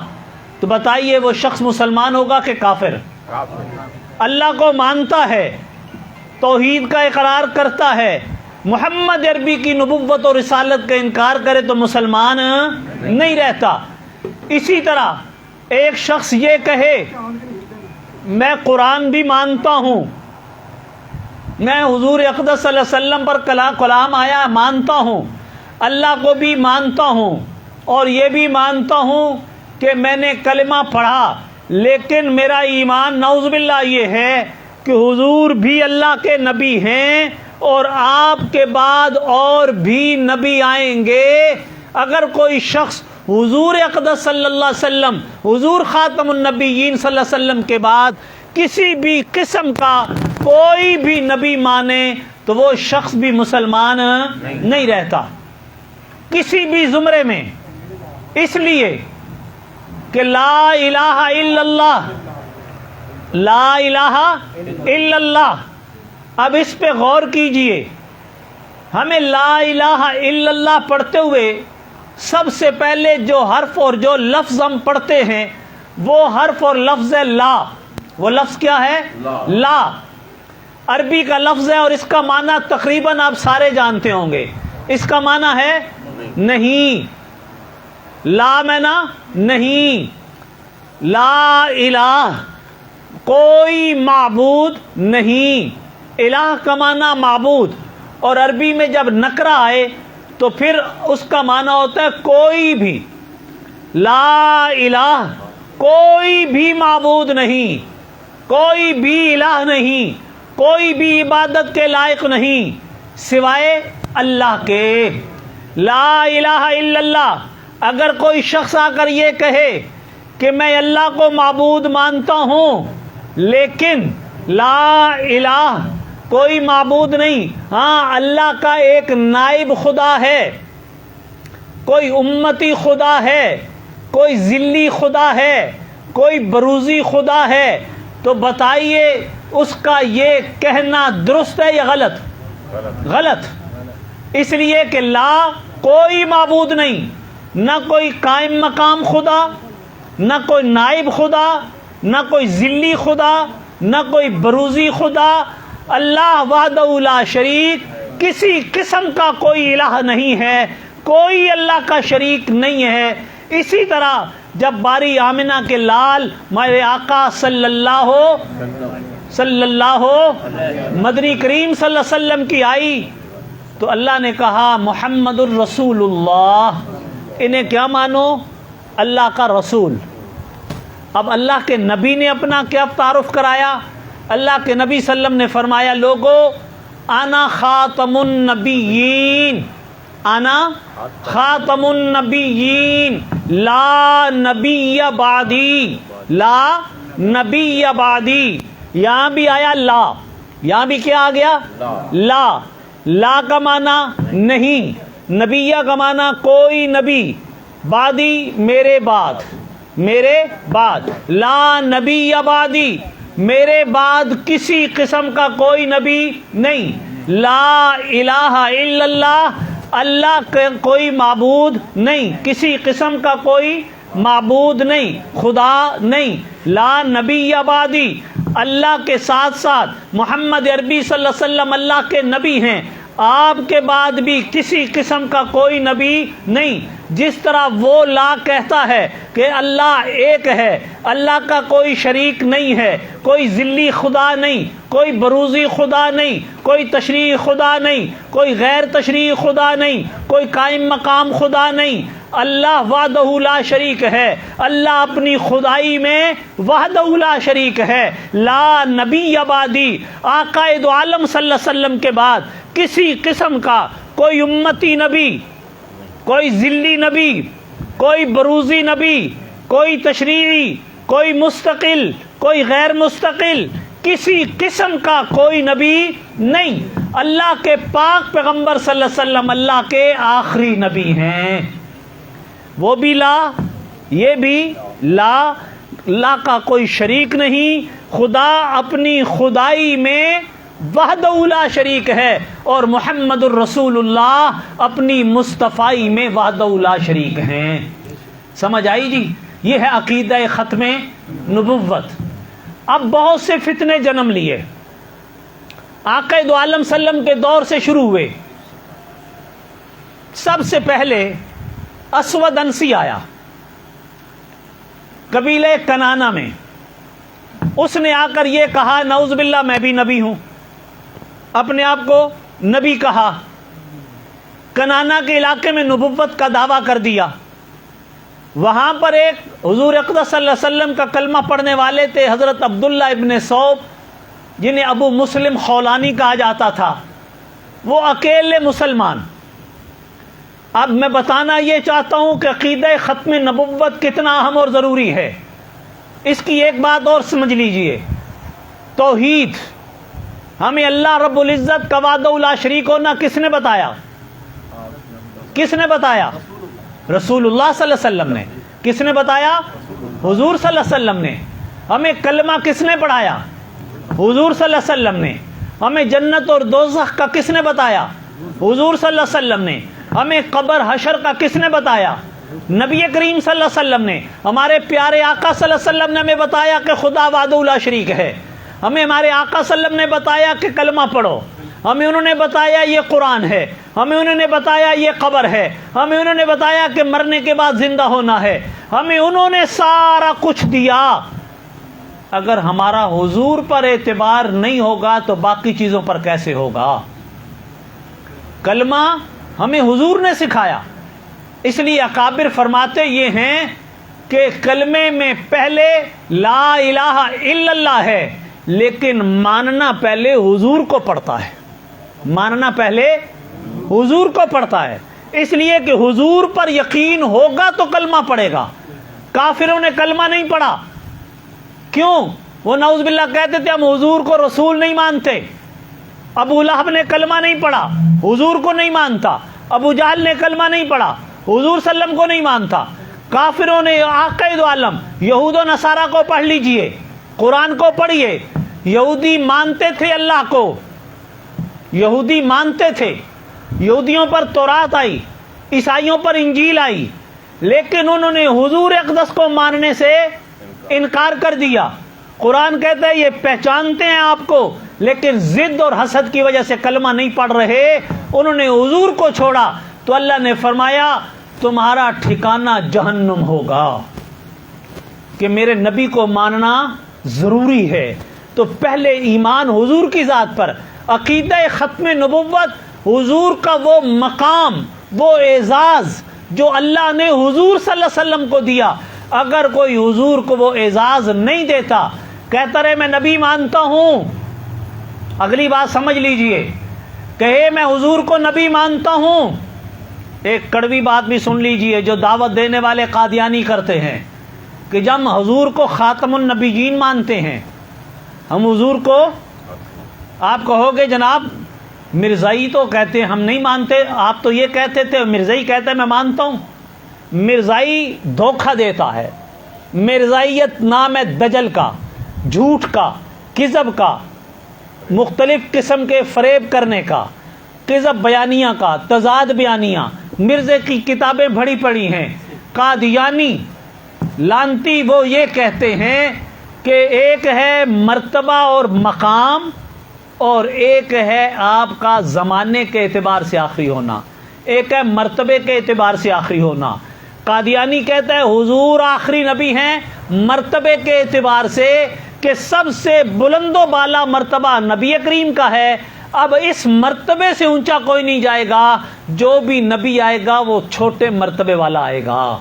تو بتائیے وہ شخص مسلمان ہوگا کہ کافر؟ اللہ کو مانتا ہے، توحید کا اقرار کرتا ہے، محمد عربی کی نبوت اور رسالت کا انکار کرے تو مسلمان نہیں رہتا۔ اسی طرح ایک شخص یہ کہے میں قرآن بھی مانتا ہوں، میں حضور اقدس صلی اللہ علیہ وسلم پر کلام آیا مانتا ہوں، اللہ کو بھی مانتا ہوں، اور یہ بھی مانتا ہوں کہ میں نے کلمہ پڑھا، لیکن میرا ایمان نعوذ باللہ یہ ہے کہ حضور بھی اللہ کے نبی ہیں اور آپ کے بعد اور بھی نبی آئیں گے۔ اگر کوئی شخص حضور اقدس صلی اللہ علیہ وسلم، حضور خاتم النبیین صلی اللہ علیہ وسلم کے بعد کسی بھی قسم کا کوئی بھی نبی مانے تو وہ شخص بھی مسلمان نہیں رہتا کسی بھی زمرے میں، اس لیے کہ لا الہ الا اللہ، لا الہ الا اللہ۔ اب اس پہ غور کیجئے، ہمیں لا الہ الا اللہ پڑھتے ہوئے سب سے پہلے جو حرف اور جو لفظ ہم پڑھتے ہیں وہ حرف اور لفظ ہے لا۔ وہ لفظ کیا ہے؟ لا۔ عربی کا لفظ ہے اور اس کا معنی تقریباً آپ سارے جانتے ہوں گے، اس کا معنی ہے نہیں، لا معنی نہیں، لا الہ کوئی معبود نہیں، الہ کا معنی معبود، اور عربی میں جب نکرہ آئے تو پھر اس کا معنی ہوتا ہے کوئی بھی، لا الہ کوئی بھی معبود نہیں، کوئی بھی الہ نہیں، کوئی بھی عبادت کے لائق نہیں سوائے اللہ کے، لا الہ الا اللہ۔ اگر کوئی شخص آ کر یہ کہے کہ میں اللہ کو معبود مانتا ہوں لیکن لا الہ کوئی معبود نہیں، ہاں اللہ کا ایک نائب خدا ہے، کوئی امتی خدا ہے، کوئی ذلی خدا ہے، کوئی بروزی خدا ہے، تو بتائیے اس کا یہ کہنا درست ہے یا غلط؟ غلط۔ اس لیے کہ لا کوئی معبود نہیں، نہ کوئی قائم مقام خدا، نہ کوئی نائب خدا، نہ کوئی ذلی خدا، نہ کوئی بروزی خدا، اللہ وحدہ لا شریک، کسی قسم کا کوئی الہ نہیں ہے، کوئی اللہ کا شریک نہیں ہے۔ اسی طرح جب باری آمنہ کے لال ہمارے آقا صلی اللہ مدنی کریم صلی اللہ علیہ وسلم کی آئی تو اللہ نے کہا محمد الرسول اللہ، انہیں کیا مانو؟ اللہ کا رسول۔ اب اللہ کے نبی نے اپنا کیا تعارف کرایا؟ اللہ کے نبی صلی اللہ علیہ وسلم نے فرمایا لوگو انا خاتم النبیین، انا خاتم النبیین لا نبی بعدی، لا نبی بعدی۔ یہاں بھی آیا لا، یہاں بھی کیا آ گیا؟ لا۔ لا کا معنی نہیں، نبیہ کا معنی کوئی نبی، بعدی میرے بعد، میرے بعد، لا نبی بعدی میرے بعد کسی قسم کا کوئی نبی نہیں، لا الہ الا اللہ اللہ کا کوئی معبود نہیں، کسی قسم کا کوئی معبود نہیں، خدا نہیں، لا نبی بعدی، اللہ کے ساتھ ساتھ محمد عربی صلی اللہ علیہ وسلم اللہ کے نبی ہیں، آپ کے بعد بھی کسی قسم کا کوئی نبی نہیں۔ جس طرح وہ لا کہتا ہے کہ اللہ ایک ہے، اللہ کا کوئی شریک نہیں ہے، کوئی ذلی خدا نہیں، کوئی بروزی خدا نہیں، کوئی تشریح خدا نہیں، کوئی غیر تشریح خدا نہیں، کوئی قائم مقام خدا نہیں، اللہ وحدہ لا شریک ہے، اللہ اپنی خدائی میں وحدہ لا شریک ہے، لا نبی بعدی، آقا دو عالم صلی اللہ علیہ وسلم کے بعد کسی قسم کا کوئی امتی نبی، کوئی ذلی نبی، کوئی بروزی نبی، کوئی تشریعی، کوئی مستقل، کوئی غیر مستقل کسی قسم کا کوئی نبی نہیں. اللہ کے پاک پیغمبر صلی اللہ علیہ وسلم اللہ کے آخری نبی ہیں. وہ بھی لا، یہ بھی لا، اللہ کا کوئی شریک نہیں. خدا اپنی خدائی میں وحدہ لا شریک ہے، اور محمد الرسول اللہ اپنی مصطفائی میں وحدہ لا شریک ہیں. سمجھ آئی جی؟ یہ ہے عقیدہ ختم نبوت. اب بہت سے فتنے جنم لیے، آقا دو عالم سلم کے دور سے شروع ہوئے. سب سے پہلے اسود انسی آیا قبیلہ کنانا میں. اس نے آ کر یہ کہا نعوذ باللہ میں بھی نبی ہوں، اپنے آپ کو نبی کہا. کنانا کے علاقے میں نبوت کا دعویٰ کر دیا. وہاں پر ایک حضور اقدس صلی اللہ علیہ وسلم کا کلمہ پڑھنے والے تھے حضرت عبداللہ ابن صوب، جنہیں ابو مسلم خولانی کہا جاتا تھا. وہ اکیلے مسلمان. اب میں بتانا یہ چاہتا ہوں کہ عقیدہ ختم نبوت کتنا اہم اور ضروری ہے. اس کی ایک بات اور سمجھ لیجئے، توحید ہمیں اللہ رب العزت کا وحدہ لا شریک ہونا کس نے بتایا؟ کس نے بتایا؟ رسول اللہ صلی اللہ علیہ وسلم نے. کس نے بتایا؟ حضور صلی اللہ علیہ وسلم نے. ہمیں کلمہ کس نے پڑھایا؟ حضور صلی اللہ علیہ وسلم نے. ہمیں جنت اور دوزخ کا کس نے بتایا؟ حضور صلی اللہ علیہ وسلم نے. ہمیں قبر حشر کا کس نے بتایا؟ نبی کریم صلی اللہ علیہ وسلم نے. ہمارے پیارے آقا صلی اللہ علیہ وسلم نے ہمیں بتایا کہ خدا وحدہ لا شریک ہے. ہمیں ہمارے آقا صلی اللہ علیہ وسلم نے بتایا کہ کلمہ پڑھو. ہمیں انہوں نے بتایا یہ قرآن ہے. ہمیں انہوں نے بتایا یہ قبر ہے. ہمیں انہوں نے بتایا کہ مرنے کے بعد زندہ ہونا ہے. ہمیں انہوں نے سارا کچھ دیا. اگر ہمارا حضور پر اعتبار نہیں ہوگا تو باقی چیزوں پر کیسے ہوگا؟ کلمہ ہمیں حضور نے سکھایا. اس لیے اکابر فرماتے یہ ہیں کہ کلمے میں پہلے لا الہ الا اللہ ہے، لیکن ماننا پہلے حضور کو پڑتا ہے. ماننا پہلے حضور کو پڑتا ہے. اس لیے کہ حضور پر یقین ہوگا تو کلمہ پڑھے گا. کافروں نے کلمہ نہیں پڑھا. کیوں؟ وہ نعوذ باللہ کہتے تھے ہم حضور کو رسول نہیں مانتے. ابو لہب نے کلمہ نہیں پڑھا، حضور کو نہیں مانتا. ابو جہل نے کلمہ نہیں پڑھا، حضور صلی اللہ علیہ وسلم کو نہیں مانتا. کافروں نے آقا دو عالم یہود و نصارہ کو پڑھ لیجئے، قرآن کو پڑھیے. یہودی مانتے تھے اللہ کو، یہودی مانتے تھے. یہودیوں پر تورات آئی، عیسائیوں پر انجیل آئی، لیکن انہوں نے حضور اقدس کو ماننے سے انکار کر دیا. قرآن کہتا ہے یہ پہچانتے ہیں آپ کو، لیکن ضد اور حسد کی وجہ سے کلمہ نہیں پڑھ رہے. انہوں نے حضور کو چھوڑا تو اللہ نے فرمایا تمہارا ٹھکانہ جہنم ہوگا. کہ میرے نبی کو ماننا ضروری ہے. تو پہلے ایمان حضور کی ذات پر، عقیدہ ختم نبوت، حضور کا وہ مقام، وہ اعزاز جو اللہ نے حضور صلی اللہ علیہ وسلم کو دیا. اگر کوئی حضور کو وہ اعزاز نہیں دیتا، کہتا رہے میں نبی مانتا ہوں، اگلی بات سمجھ لیجئے، کہے میں حضور کو نبی مانتا ہوں. ایک کڑوی بات بھی سن لیجئے جو دعوت دینے والے قادیانی کرتے ہیں کہ جب ہم حضور کو خاتم النبیین مانتے ہیں، ہم حضور کو، آپ کہو گے جناب مرزائی تو کہتے ہیں ہم نہیں مانتے، آپ تو یہ کہتے تھے، مرزائی کہتا ہے میں مانتا ہوں. مرزائی دھوکہ دیتا ہے. مرزائیت نام ہے دجل کا، جھوٹ کا، کذب کا، مختلف قسم کے فریب کرنے کا، کذب بیانیہ کا، تضاد بیانیہ. مرزے کی کتابیں بڑی پڑی ہیں. قادیانی لانتی وہ یہ کہتے ہیں کہ ایک ہے مرتبہ اور مقام، اور ایک ہے آپ کا زمانے کے اعتبار سے آخری ہونا. ایک ہے مرتبے کے اعتبار سے آخری ہونا. قادیانی کہتا ہے حضور آخری نبی ہیں مرتبے کے اعتبار سے، کہ سب سے بلند و بالا مرتبہ نبی کریم کا ہے. اب اس مرتبے سے اونچا کوئی نہیں جائے گا. جو بھی نبی آئے گا وہ چھوٹے مرتبے والا آئے گا.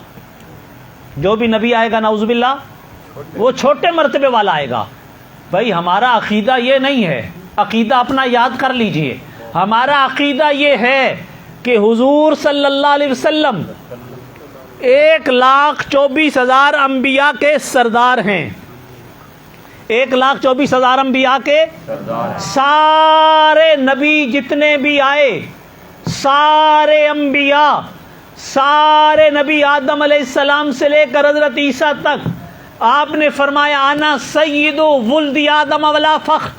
جو بھی نبی آئے گا نعوذ باللہ وہ چھوٹے مرتبے والا آئے گا. بھائی ہمارا عقیدہ یہ نہیں ہے، عقیدہ اپنا یاد کر لیجئے. ہمارا عقیدہ یہ ہے کہ حضور صلی اللہ علیہ وسلم 1,24,000 انبیاء کے سردار ہیں. 1,24,000 انبیاء کے سارے نبی جتنے بھی آئے، سارے انبیاء، سارے نبی آدم علیہ السلام سے لے کر حضرت عیسیٰ تک، آپ نے فرمایا انا سید ولد آدم ولا فخر،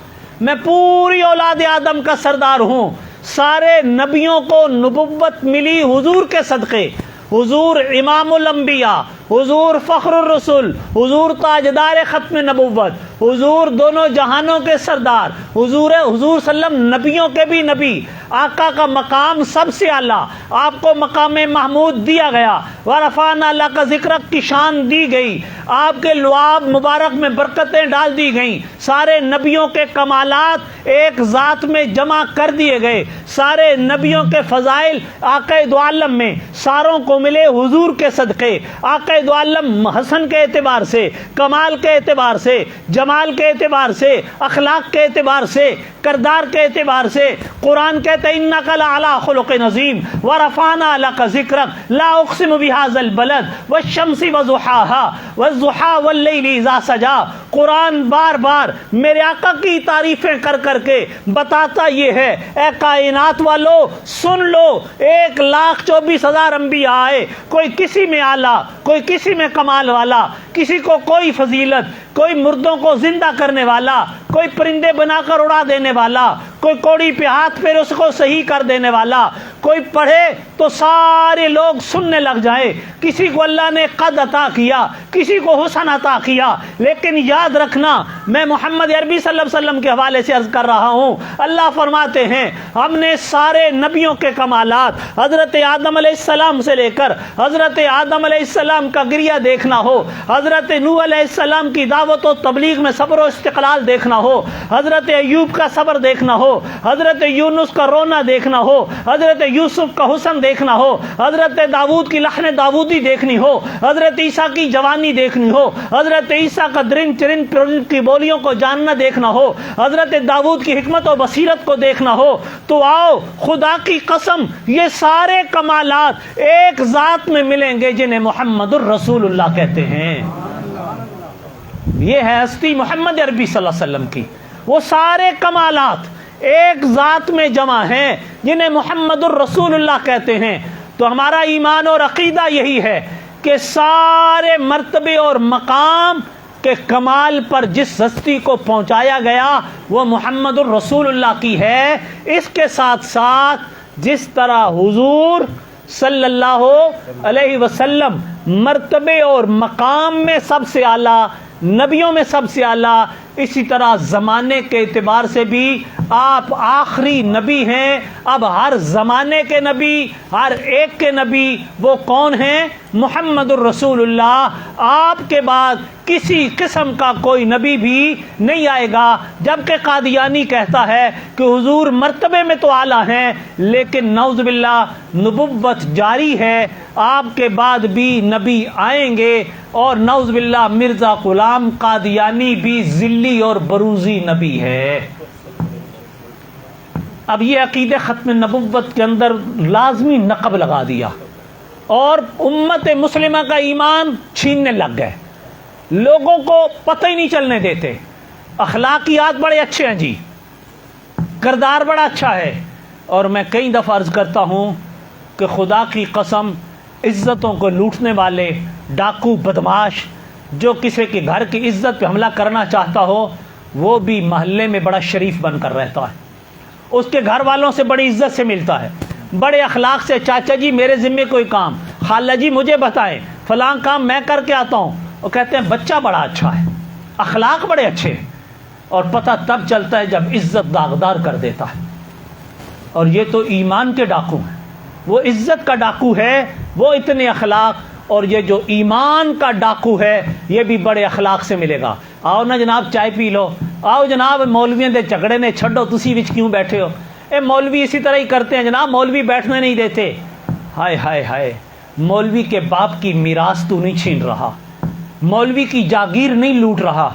میں پوری اولاد آدم کا سردار ہوں۔ سارے نبیوں کو نبوت ملی حضور کے صدقے، حضور امام الانبیاء، حضور فخر الرسول، حضور تاجدار ختم نبوت، حضور دونوں جہانوں کے سردار، حضور صلی اللہ علیہ وسلم نبیوں کے بھی نبی، آقا کا مقام سب سے اعلیٰ، آپ کو مقام محمود دیا گیا، ورفعنا لک ذکرک کی شان دی گئی، آپ کے لعاب مبارک میں برکتیں ڈال دی گئیں، سارے نبیوں کے کمالات ایک ذات میں جمع کر دیے گئے، سارے نبیوں کے فضائل آقا دو عالم میں ساروں کو ملے حضور کے صدقے، آقا دو عالم حسن کے اعتبار سے، کمال کے اعتبار سے، جمال کے اعتبار سے، اخلاق کے اعتبار سے، کردار کے اعتبار سے، قرآن کہتے ہیں انک لعلی خلق عظیم ورفعنا لک ذکرک لا اقسم بہذا البلد والشمس وضحاها والضحى واللیل اذا سجا۔ قرآن بار بار میرے آقا کی تعریفیں کر کر کے بتاتا یہ ہے، اے کائنات والو سن لو، 1,24,000 انبیاء آئے، کوئی کسی میں اعلیٰ، کوئی کسی میں کمال والا، کسی کو کوئی فضیلت، کوئی مردوں کو زندہ کرنے والا، کوئی پرندے بنا کر اڑا دینے والا، کوئی کوڑی پہ ہاتھ پھیر اس کو صحیح کر دینے والا، کوئی پڑھے تو سارے لوگ سننے لگ جائیں۔ کسی کو اللہ نے قد عطا کیا، کسی کو حسن عطا کیا، لیکن یاد رکھنا میں محمد عربی صلی اللہ علیہ وسلم کے حوالے سے عرض کر رہا ہوں، اللہ فرماتے ہیں ہم نے سارے نبیوں کے کمالات حضرت آدم علیہ السلام سے لے کر حضرت آدم علیہ السلام کا گریہ دیکھنا ہو، حضرت نوح علیہ السلام کی دعوت و تبلیغ میں صبر و استقلال دیکھنا ہو، حضرت ایوب کا صبر دیکھنا ہو، حضرت یونس کا رونا دیکھنا ہو، حضرت یوسف کا حسن دیکھنا ہو، حضرت داؤد کی لحن داؤدی دیکھنی ہو، حضرت عیسیٰ کی جوانی دیکھنی ہو، حضرت عیسیٰ کا درن چرن کی بولیوں کو جاننا دیکھنا ہو، حضرت داؤد کی حکمت و بصیرت کو دیکھنا ہو، تو آؤ خدا کی قسم یہ سارے کمالات ایک ذات میں ملیں گے جنہیں محمد الرسول اللہ کہتے ہیں۔ یہ ہے ہستی محمد عربی صلی اللہ علیہ وسلم کی، وہ سارے کمالات ایک ذات میں جمع ہیں جنہیں محمد الرسول اللہ کہتے ہیں۔ تو ہمارا ایمان اور عقیدہ یہی ہے کہ سارے مرتبے اور مقام کے کمال پر جس ہستی کو پہنچایا گیا وہ محمد الرسول اللہ کی ہے۔ اس کے ساتھ ساتھ جس طرح حضور صلی اللہ علیہ وسلم مرتبے اور مقام میں سب سے اعلیٰ، نبیوں میں سب سے اعلیٰ، اسی طرح زمانے کے اعتبار سے بھی آپ آخری نبی ہیں۔ اب ہر زمانے کے نبی، ہر ایک کے نبی وہ کون ہیں؟ محمد الرسول اللہ۔ آپ کے بعد کسی قسم کا کوئی نبی بھی نہیں آئے گا، جبکہ قادیانی کہتا ہے کہ حضور مرتبے میں تو اعلیٰ ہیں لیکن نعوذ باللہ نبوت جاری ہے، آپ کے بعد بھی نبی آئیں گے، اور نعوذ باللہ مرزا غلام قادیانی بھی ذلی اور بروزی نبی ہے۔ اب یہ عقیدہ ختم نبوت کے اندر لازمی نقب لگا دیا اور امت مسلمہ کا ایمان چھیننے لگ گئے، لوگوں کو پتہ ہی نہیں چلنے دیتے۔ اخلاقیات بڑے اچھے ہیں جی، کردار بڑا اچھا ہے، اور میں کئی دفعہ عرض کرتا ہوں کہ خدا کی قسم عزتوں کو لوٹنے والے ڈاکو بدماش جو کسی کے گھر کی عزت پہ حملہ کرنا چاہتا ہو وہ بھی محلے میں بڑا شریف بن کر رہتا ہے، اس کے گھر والوں سے بڑی عزت سے ملتا ہے، بڑے اخلاق سے، چاچا جی میرے ذمے کوئی کام، خالہ جی مجھے بتائیں فلاں کام میں کر کے آتا ہوں، وہ کہتے ہیں بچہ بڑا اچھا ہے، اخلاق بڑے اچھے ہیں، اور پتہ تب چلتا ہے جب عزت داغدار کر دیتا ہے۔ اور یہ تو ایمان کے ڈاکو ہیں، وہ عزت کا ڈاکو ہے، وہ اتنے اخلاق، اور یہ جو ایمان کا ڈاکو ہے یہ بھی بڑے اخلاق سے ملے گا۔ آؤ نا جناب چائے پی لو، آؤ جناب مولویوں دے جھگڑے نے چھڈو، تسی وچ کیوں بیٹھے ہو؟ اے مولوی اسی طرح ہی کرتے ہیں جناب، مولوی بیٹھنے نہیں دیتے۔ ہائے ہائے ہائے، مولوی کے باپ کی میراث تو نہیں چھین رہا، مولوی کی جاگیر نہیں لوٹ رہا،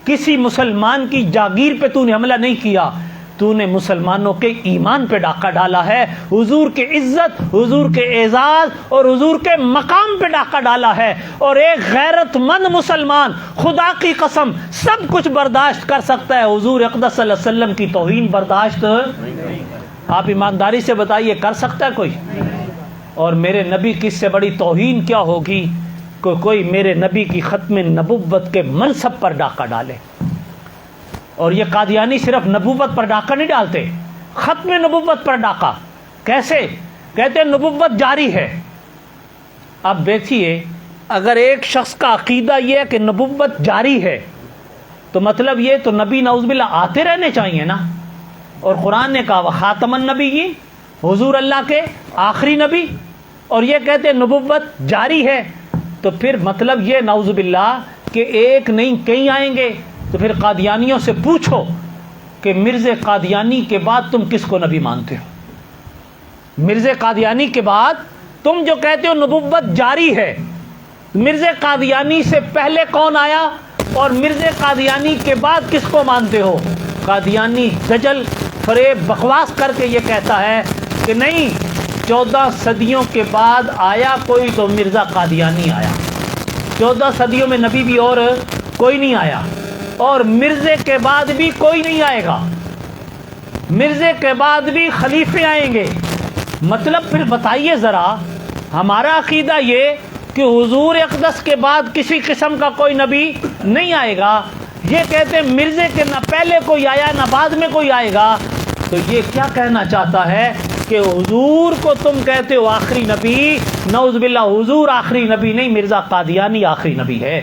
کسی مسلمان کی جاگیر پہ تو نے حملہ نہیں کیا، تو نے مسلمانوں کے ایمان پہ ڈاکہ ڈالا ہے، حضور کی عزت، حضور کے اعزاز اور حضور کے مقام پہ ڈاکہ ڈالا ہے۔ اور ایک غیرت مند مسلمان خدا کی قسم سب کچھ برداشت کر سکتا ہے، حضور اقدس صلی اللہ علیہ وسلم کی توہین برداشت آپ ایمانداری سے بتائیے کر سکتا ہے کوئی؟ اور میرے نبی کی اس سے بڑی توہین کیا ہوگی کہ کوئی میرے نبی کی ختم نبوت کے منصب پر ڈاکہ ڈالے۔ اور یہ قادیانی صرف نبوت پر ڈاکہ نہیں ڈالتے، ختم نبوت پر ڈاکہ۔ کیسے؟ کہتے ہیں نبوت جاری ہے۔ اب دیکھیے، اگر ایک شخص کا عقیدہ یہ ہے کہ نبوت جاری ہے تو مطلب یہ تو نبی نعوذ باللہ آتے رہنے چاہیے نا۔ اور قرآن نے کہا خاتم النبیین، حضور اللہ کے آخری نبی، اور یہ کہتے ہیں نبوت جاری ہے، تو پھر مطلب یہ نعوذ باللہ کہ ایک نہیں کئی آئیں گے۔ تو پھر قادیانیوں سے پوچھو کہ مرزا قادیانی کے بعد تم کس کو نبی مانتے ہو؟ مرزا قادیانی کے بعد تم جو کہتے ہو نبوت جاری ہے، مرزا قادیانی سے پہلے کون آیا اور مرزا قادیانی کے بعد کس کو مانتے ہو؟ قادیانی دجل فریب بکواس کر کے یہ کہتا ہے کہ نہیں، 14 صدیوں کے بعد آیا کوئی تو مرزا قادیانی آیا، 14 صدیوں میں نبی بھی اور کوئی نہیں آیا، اور مرزے کے بعد بھی کوئی نہیں آئے گا، مرزے کے بعد بھی خلیفے آئیں گے۔ مطلب پھر بتائیے ذرا، ہمارا عقیدہ یہ کہ حضور اقدس کے بعد کسی قسم کا کوئی نبی نہیں آئے گا، یہ کہتے ہیں مرزے کے نہ پہلے کوئی آیا نہ بعد میں کوئی آئے گا، تو یہ کیا کہنا چاہتا ہے کہ حضور کو تم کہتے ہو آخری نبی؟ نعوذ باللہ حضور آخری نبی نہیں، مرزا قادیانی آخری نبی ہے۔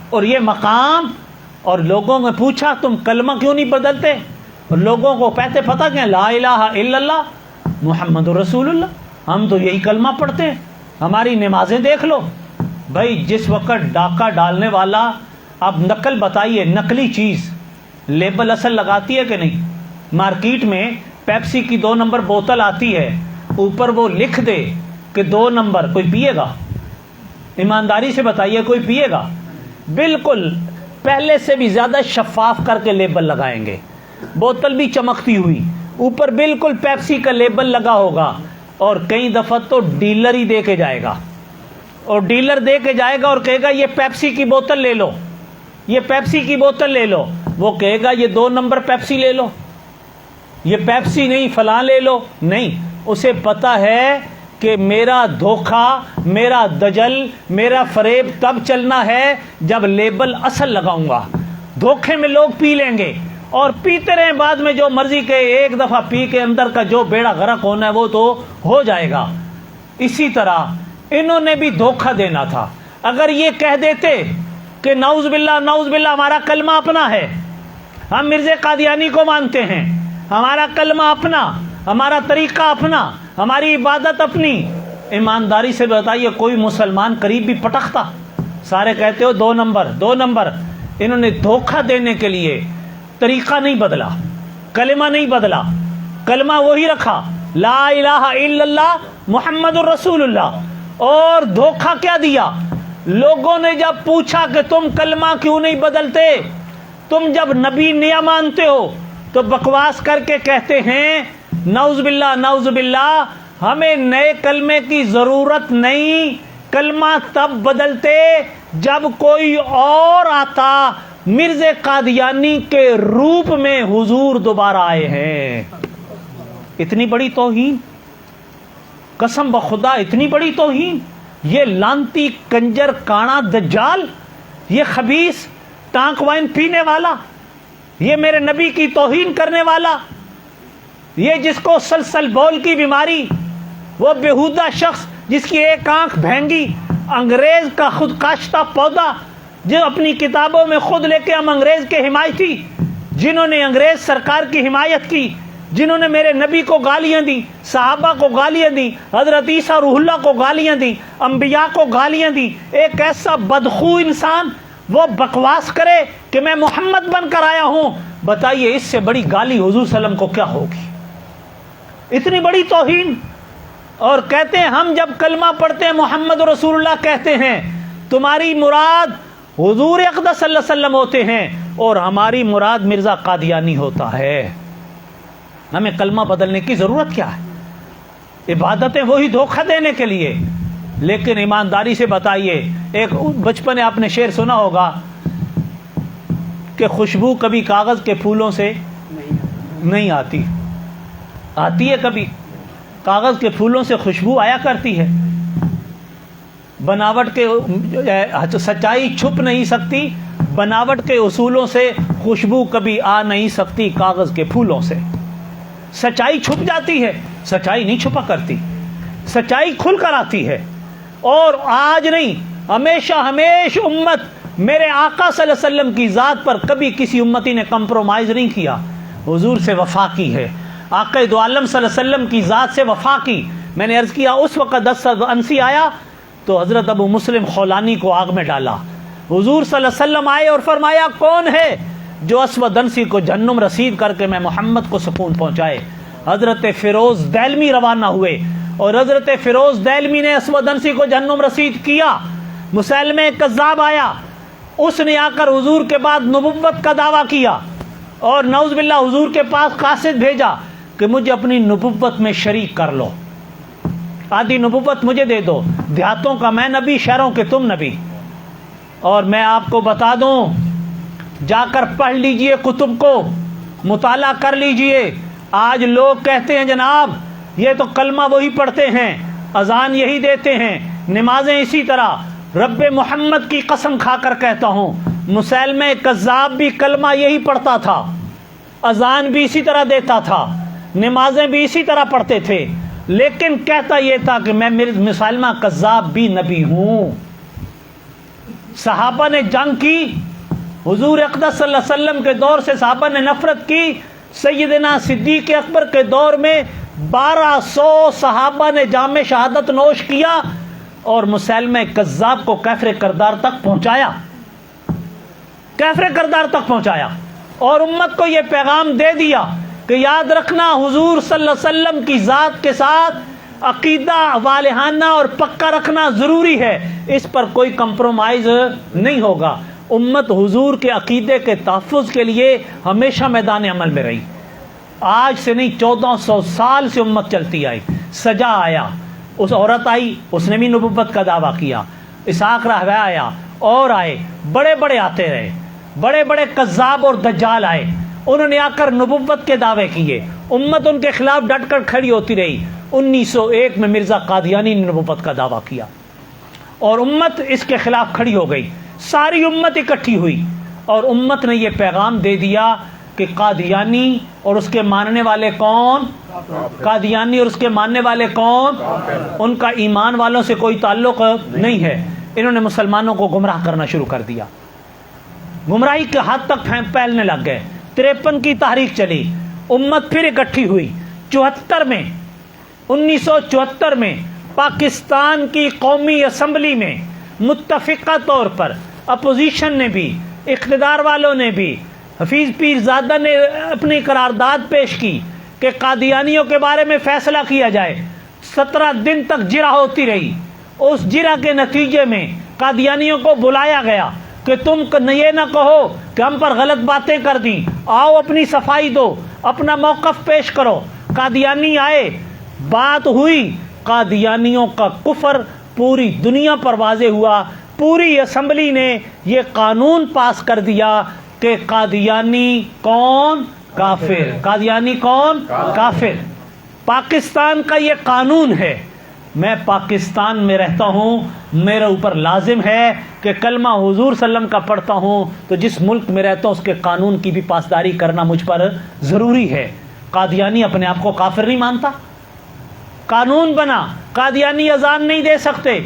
اور یہ مقام، اور لوگوں نے پوچھا تم کلمہ کیوں نہیں بدلتے؟ اور لوگوں کو پہتے پتہ کیا؟ لا الہ الا اللہ محمد رسول اللہ، ہم تو یہی کلمہ پڑھتے ہیں، ہماری نمازیں دیکھ لو۔ بھائی جس وقت ڈاکہ ڈالنے والا، اب نقل بتائیے، نقلی چیز لیبل اصل لگاتی ہے کہ نہیں؟ مارکیٹ میں پیپسی کی 2 نمبر بوتل آتی ہے، اوپر وہ لکھ دے کہ 2 نمبر، کوئی پیے گا؟ ایمانداری سے بتائیے کوئی پیے گا؟ بالکل پہلے سے بھی زیادہ شفاف کر کے لیبل لگائیں گے، بوتل بھی چمکتی ہوئی، اوپر بالکل پیپسی کا لیبل لگا ہوگا، اور کئی دفعہ تو ڈیلر ہی دے کے جائے گا، اور ڈیلر دے کے جائے گا اور کہے گا یہ پیپسی کی بوتل لے لو، یہ پیپسی کی بوتل لے لو، وہ کہے گا یہ 2 نمبر پیپسی لے لو، یہ پیپسی نہیں فلاں لے لو۔ نہیں، اسے پتا ہے کہ میرا دھوکہ، میرا دجل، میرا فریب تب چلنا ہے جب لیبل اصل لگاؤں گا۔ دھوکے میں لوگ پی لیں گے اور پیتے رہیں، بعد میں جو مرضی کہ ایک دفعہ پی کے اندر کا جو بیڑا غرق ہونا ہے وہ تو ہو جائے گا۔ اسی طرح انہوں نے بھی دھوکہ دینا تھا۔ اگر یہ کہہ دیتے کہ نعوذ باللہ ہمارا کلمہ اپنا ہے، ہم مرزا قادیانی کو مانتے ہیں، ہمارا کلمہ اپنا، ہمارا طریقہ اپنا، ہماری عبادت اپنی، ایمانداری سے بتائیے کوئی مسلمان قریب بھی پٹکتا؟ سارے کہتے ہو 2 نمبر 2 نمبر۔ انہوں نے دھوکہ دینے کے لیے طریقہ نہیں بدلا، کلمہ نہیں بدلا، کلمہ وہی رکھا، لا الہ الا اللہ محمد الرسول اللہ۔ اور دھوکہ کیا دیا؟ لوگوں نے جب پوچھا کہ تم کلمہ کیوں نہیں بدلتے، تم جب نبی نیا مانتے ہو تو بکواس کر کے کہتے ہیں نعوذ باللہ ہمیں نئے کلمے کی ضرورت نہیں، کلمہ تب بدلتے جب کوئی اور آتا، مرزا قادیانی کے روپ میں حضور دوبارہ آئے ہیں۔ اتنی بڑی توہین، قسم بخدا اتنی بڑی توہین۔ یہ لانتی کنجر کانا دجال، یہ خبیث ٹانک وائن پینے والا، یہ میرے نبی کی توہین کرنے والا، یہ جس کو سلسل بول کی بیماری، وہ بےہودہ شخص جس کی ایک آنکھ بھینگی، انگریز کا خود کاشتہ پودا، جو اپنی کتابوں میں خود لے کے ہم انگریز کے حمایتی، جنہوں نے انگریز سرکار کی حمایت کی، جنہوں نے میرے نبی کو گالیاں دی، صحابہ کو گالیاں دی، حضرت عیسیٰ روح اللہ کو گالیاں دی، انبیاء کو گالیاں دی۔ ایک ایسا بدخو انسان وہ بکواس کرے کہ میں محمد بن کر آیا ہوں، بتائیے اس سے بڑی گالی حضور صلی اللہ علیہ وسلم کو کیا ہوگی؟ اتنی بڑی توہین۔ اور کہتے ہیں ہم جب کلمہ پڑھتے ہیں محمد رسول اللہ کہتے ہیں، تمہاری مراد حضور اقدس صلی اللہ علیہ وسلم ہوتے ہیں، اور ہماری مراد مرزا قادیانی ہوتا ہے. ہمیں کلمہ بدلنے کی ضرورت کیا ہے؟ عبادتیں وہی دھوکہ دینے کے لیے. لیکن ایمانداری سے بتائیے، ایک بچپن میں آپ نے شعر سنا ہوگا کہ خوشبو کبھی کاغذ کے پھولوں سے نہیں آتی ہے کبھی کاغذ کے پھولوں سے خوشبو آیا کرتی ہے. بناوٹ کے سچائی چھپ نہیں سکتی، بناوٹ کے اصولوں سے خوشبو کبھی آ نہیں سکتی کاغذ کے پھولوں سے. سچائی چھپ جاتی ہے، سچائی نہیں چھپا کرتی، سچائی کھل کر آتی ہے. اور آج نہیں، ہمیشہ امت میرے آقا صلی اللہ علیہ وسلم کی ذات پر کبھی کسی امتی نے کمپرومائز نہیں کیا، حضور سے وفا کی ہے. آقا دو عالم صلی اللہ علیہ وسلم کی ذات سے وفا کی. میں نے عرض کیا اس وقت اسود انسی آیا تو حضرت ابو مسلم خولانی کو آگ میں ڈالا. حضور صلی اللہ علیہ وسلم آئے اور فرمایا کون ہے جو اسود انسی کو جہنم رسید کر کے میں محمد کو سکون پہنچائے. حضرت فیروز دہلوی روانہ ہوئے اور حضرت فیروز دہلوی نے اسود انسی کو جہنم رسید کیا. مسلمہ کذاب آیا، اس نے آ کر حضور کے بعد نبوت کا دعویٰ کیا اور نعوذ باللہ حضور کے پاس قاصد بھیجا کہ مجھے اپنی نبوت میں شریک کر لو، آدھی نبوت مجھے دے دو، دیہاتوں کا میں نبی، شہروں کے تم نبی. اور میں آپ کو بتا دوں، جا کر پڑھ لیجئے کتب کو، مطالعہ کر لیجئے. آج لوگ کہتے ہیں جناب یہ تو کلمہ وہی پڑھتے ہیں، اذان یہی دیتے ہیں، نمازیں اسی طرح. رب محمد کی قسم کھا کر کہتا ہوں، مسلمہ کذاب بھی کلمہ یہی پڑھتا تھا، اذان بھی اسی طرح دیتا تھا، نمازیں بھی اسی طرح پڑھتے تھے، لیکن کہتا یہ تھا کہ میں مسلمہ کذاب بھی نبی ہوں. صحابہ نے جنگ کی، حضور اقدس صلی اللہ علیہ وسلم کے دور سے صحابہ نے نفرت کی. سیدنا صدیق اکبر کے دور میں 1200 صحابہ نے جام شہادت نوش کیا اور مسلمہ کذاب کو کافر کردار تک پہنچایا، کافر کردار تک پہنچایا اور امت کو یہ پیغام دے دیا کہ یاد رکھنا حضور صلی اللہ علیہ وسلم کی ذات کے ساتھ عقیدہ والہانہ اور پکا رکھنا ضروری ہے، اس پر کوئی کمپرومائز نہیں ہوگا. امت حضور کے عقیدے کے تحفظ کے لیے ہمیشہ میدان عمل میں رہی. آج سے نہیں، 1400 سال سے امت چلتی آئی. سجا آیا، اس عورت آئی، اس نے بھی نبوت کا دعویٰ کیا. اسحاق راہوی آیا اور آئے، بڑے بڑے آتے رہے، بڑے بڑے کذاب اور دجال آئے، انہوں نے آ کر نبوت کے دعوے کیے. امت ان کے خلاف ڈٹ کر کھڑی ہوتی رہی. 1901 میں مرزا قادیانی نے نبوت کا دعویٰ کیا اور امت اس کے خلاف کھڑی ہو گئی. ساری امت اکٹھی ہوئی اور امت نے یہ پیغام دے دیا کہ قادیانی اور اس کے ماننے والے کون؟ قادیانی اور اس کے ماننے والے کون؟ ان کا ایمان والوں سے کوئی تعلق نہیں ہے. انہوں نے مسلمانوں کو گمراہ کرنا شروع کر دیا، گمراہی کے حد تک پھیلنے لگ گئے. 53 کی تحریک چلی، امت پھر اکٹھی ہوئی. 1974 میں پاکستان کی قومی اسمبلی میں متفقہ طور پر اپوزیشن نے بھی، اقتدار والوں نے بھی، حفیظ پیر زادہ نے اپنی قرارداد پیش کی کہ قادیانیوں کے بارے میں فیصلہ کیا جائے. 17 دن تک جرا ہوتی رہی. اس جرا کے نتیجے میں قادیانیوں کو بلایا گیا کہ تم یہ نہ کہو کہ ہم پر غلط باتیں کر دیں، آؤ اپنی صفائی دو، اپنا موقف پیش کرو. قادیانی آئے، بات ہوئی، قادیانیوں کا کفر پوری دنیا پر واضح ہوا. پوری اسمبلی نے یہ قانون پاس کر دیا کہ قادیانی کون؟ کافر. قادیانی کون؟ کافر. پاکستان کا یہ قانون ہے. میں پاکستان میں رہتا ہوں، میرے اوپر لازم ہے کہ کلمہ حضور صلی اللہ علیہ وسلم کا پڑھتا ہوں تو جس ملک میں رہتا ہوں اس کے قانون کی بھی پاسداری کرنا مجھ پر ضروری ہے. قادیانی اپنے آپ کو کافر نہیں مانتا. قانون بنا، قادیانی اذان نہیں دے سکتے،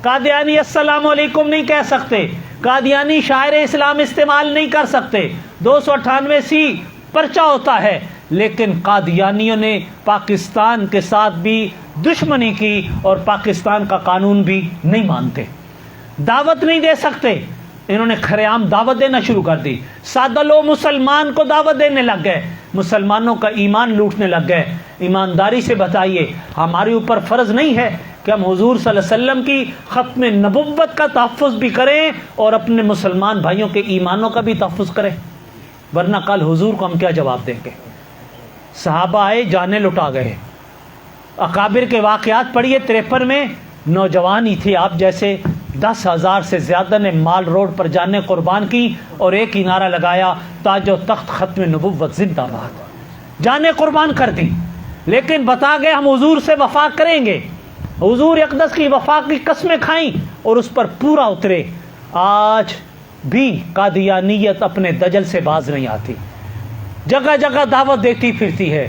قادیانی السلام علیکم نہیں کہہ سکتے، قادیانی شاعر اسلام استعمال نہیں کر سکتے. 298 پرچہ ہوتا ہے، لیکن قادیانیوں نے پاکستان کے ساتھ بھی دشمنی کی اور پاکستان کا قانون بھی نہیں مانتے. دعوت نہیں دے سکتے، انہوں نے خرعام دعوت دینا شروع کر دی. سادہ لوگ مسلمان کو دعوت دینے لگ گئے، مسلمانوں کا ایمان لوٹنے لگ گئے. ایمانداری سے بتائیے، ہمارے اوپر فرض نہیں ہے کہ ہم حضور صلی اللہ علیہ وسلم کی ختم نبوت کا تحفظ بھی کریں اور اپنے مسلمان بھائیوں کے ایمانوں کا بھی تحفظ کریں؟ ورنہ کل حضور کو ہم کیا جواب دیں گے؟ صحابہ آئے، جانیں لٹا گئے. اکابر کے واقعات پڑھیے. 53 میں نوجوان ہی تھے آپ جیسے، 10,000 سے زیادہ نے مال روڈ پر جانیں قربان کی اور ایک ہی نعرہ لگایا، تاج و تخت ختم نبوت زندہ باد. جانیں قربان کر دی، لیکن بتا گئے ہم حضور سے وفا کریں گے. حضور اقدس کی وفا کی قسمیں کھائیں اور اس پر پورا اترے. آج بھی قادیانیت اپنے دجل سے باز نہیں آتی، جگہ جگہ دعوت دیتی پھرتی ہے.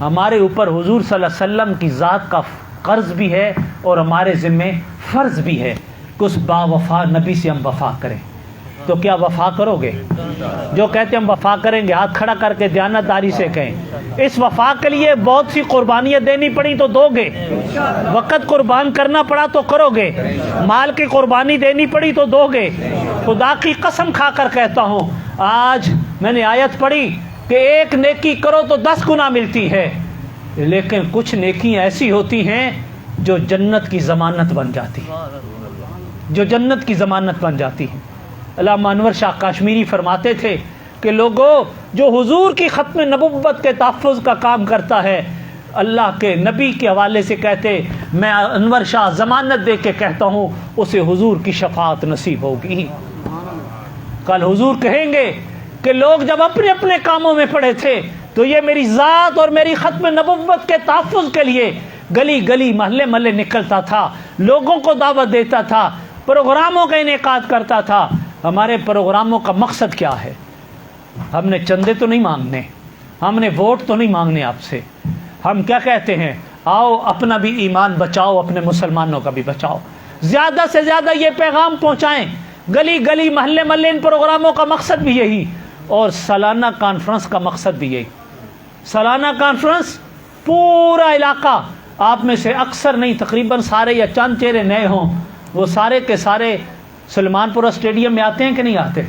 ہمارے اوپر حضور صلی اللہ علیہ وسلم کی ذات کا قرض بھی ہے اور ہمارے ذمے فرض بھی ہے کہ اس با وفا نبی سے ہم وفا کریں. تو کیا وفا کرو گے؟ جو کہتے ہیں ہم وفا کریں گے ہاتھ کھڑا کر کے دیانتداری سے کہیں. اس وفا کے لیے بہت سی قربانیاں دینی پڑی تو دو گے، وقت قربان کرنا پڑا تو کرو گے، مال کی قربانی دینی پڑی تو دو گے. خدا کی قسم کھا کر کہتا ہوں، آج میں نے آیت پڑھی کہ ایک نیکی کرو تو 10 گنا ملتی ہے، لیکن کچھ نیکی ایسی ہوتی ہیں جو جنت کی ضمانت بن جاتی، جو جنت کی ضمانت بن جاتی ہے. علامہ انور شاہ کاشمیری فرماتے تھے کہ لوگوں، جو حضور کی ختم نبوت کے تحفظ کا کام کرتا ہے، اللہ کے نبی کے حوالے سے کہتے، میں انور شاہ ضمانت دے کے کہتا ہوں اسے حضور کی شفاعت نصیب ہوگی. کل حضور کہیں گے کہ لوگ جب اپنے اپنے کاموں میں پڑے تھے تو یہ میری ذات اور میری ختم نبوت کے تحفظ کے لیے گلی گلی محلے محلے نکلتا تھا، لوگوں کو دعوت دیتا تھا، پروگراموں کا انعقاد کرتا تھا. ہمارے پروگراموں کا مقصد کیا ہے؟ ہم نے چندے تو نہیں مانگنے، ہم نے ووٹ تو نہیں مانگنے آپ سے. ہم کیا کہتے ہیں؟ آؤ اپنا بھی ایمان بچاؤ، اپنے مسلمانوں کا بھی بچاؤ. زیادہ سے زیادہ یہ پیغام پہنچائیں، گلی گلی محلے محلے. ان پروگراموں کا مقصد بھی یہی، اور سالانہ کانفرنس کا مقصد بھی یہی. سالانہ کانفرنس پورا علاقہ، آپ میں سے اکثر نہیں تقریباً سارے یا چند چہرے نئے ہوں، وہ سارے کے سارے سلمان پورہ اسٹیڈیم میں آتے ہیں کہ نہیں آتے؟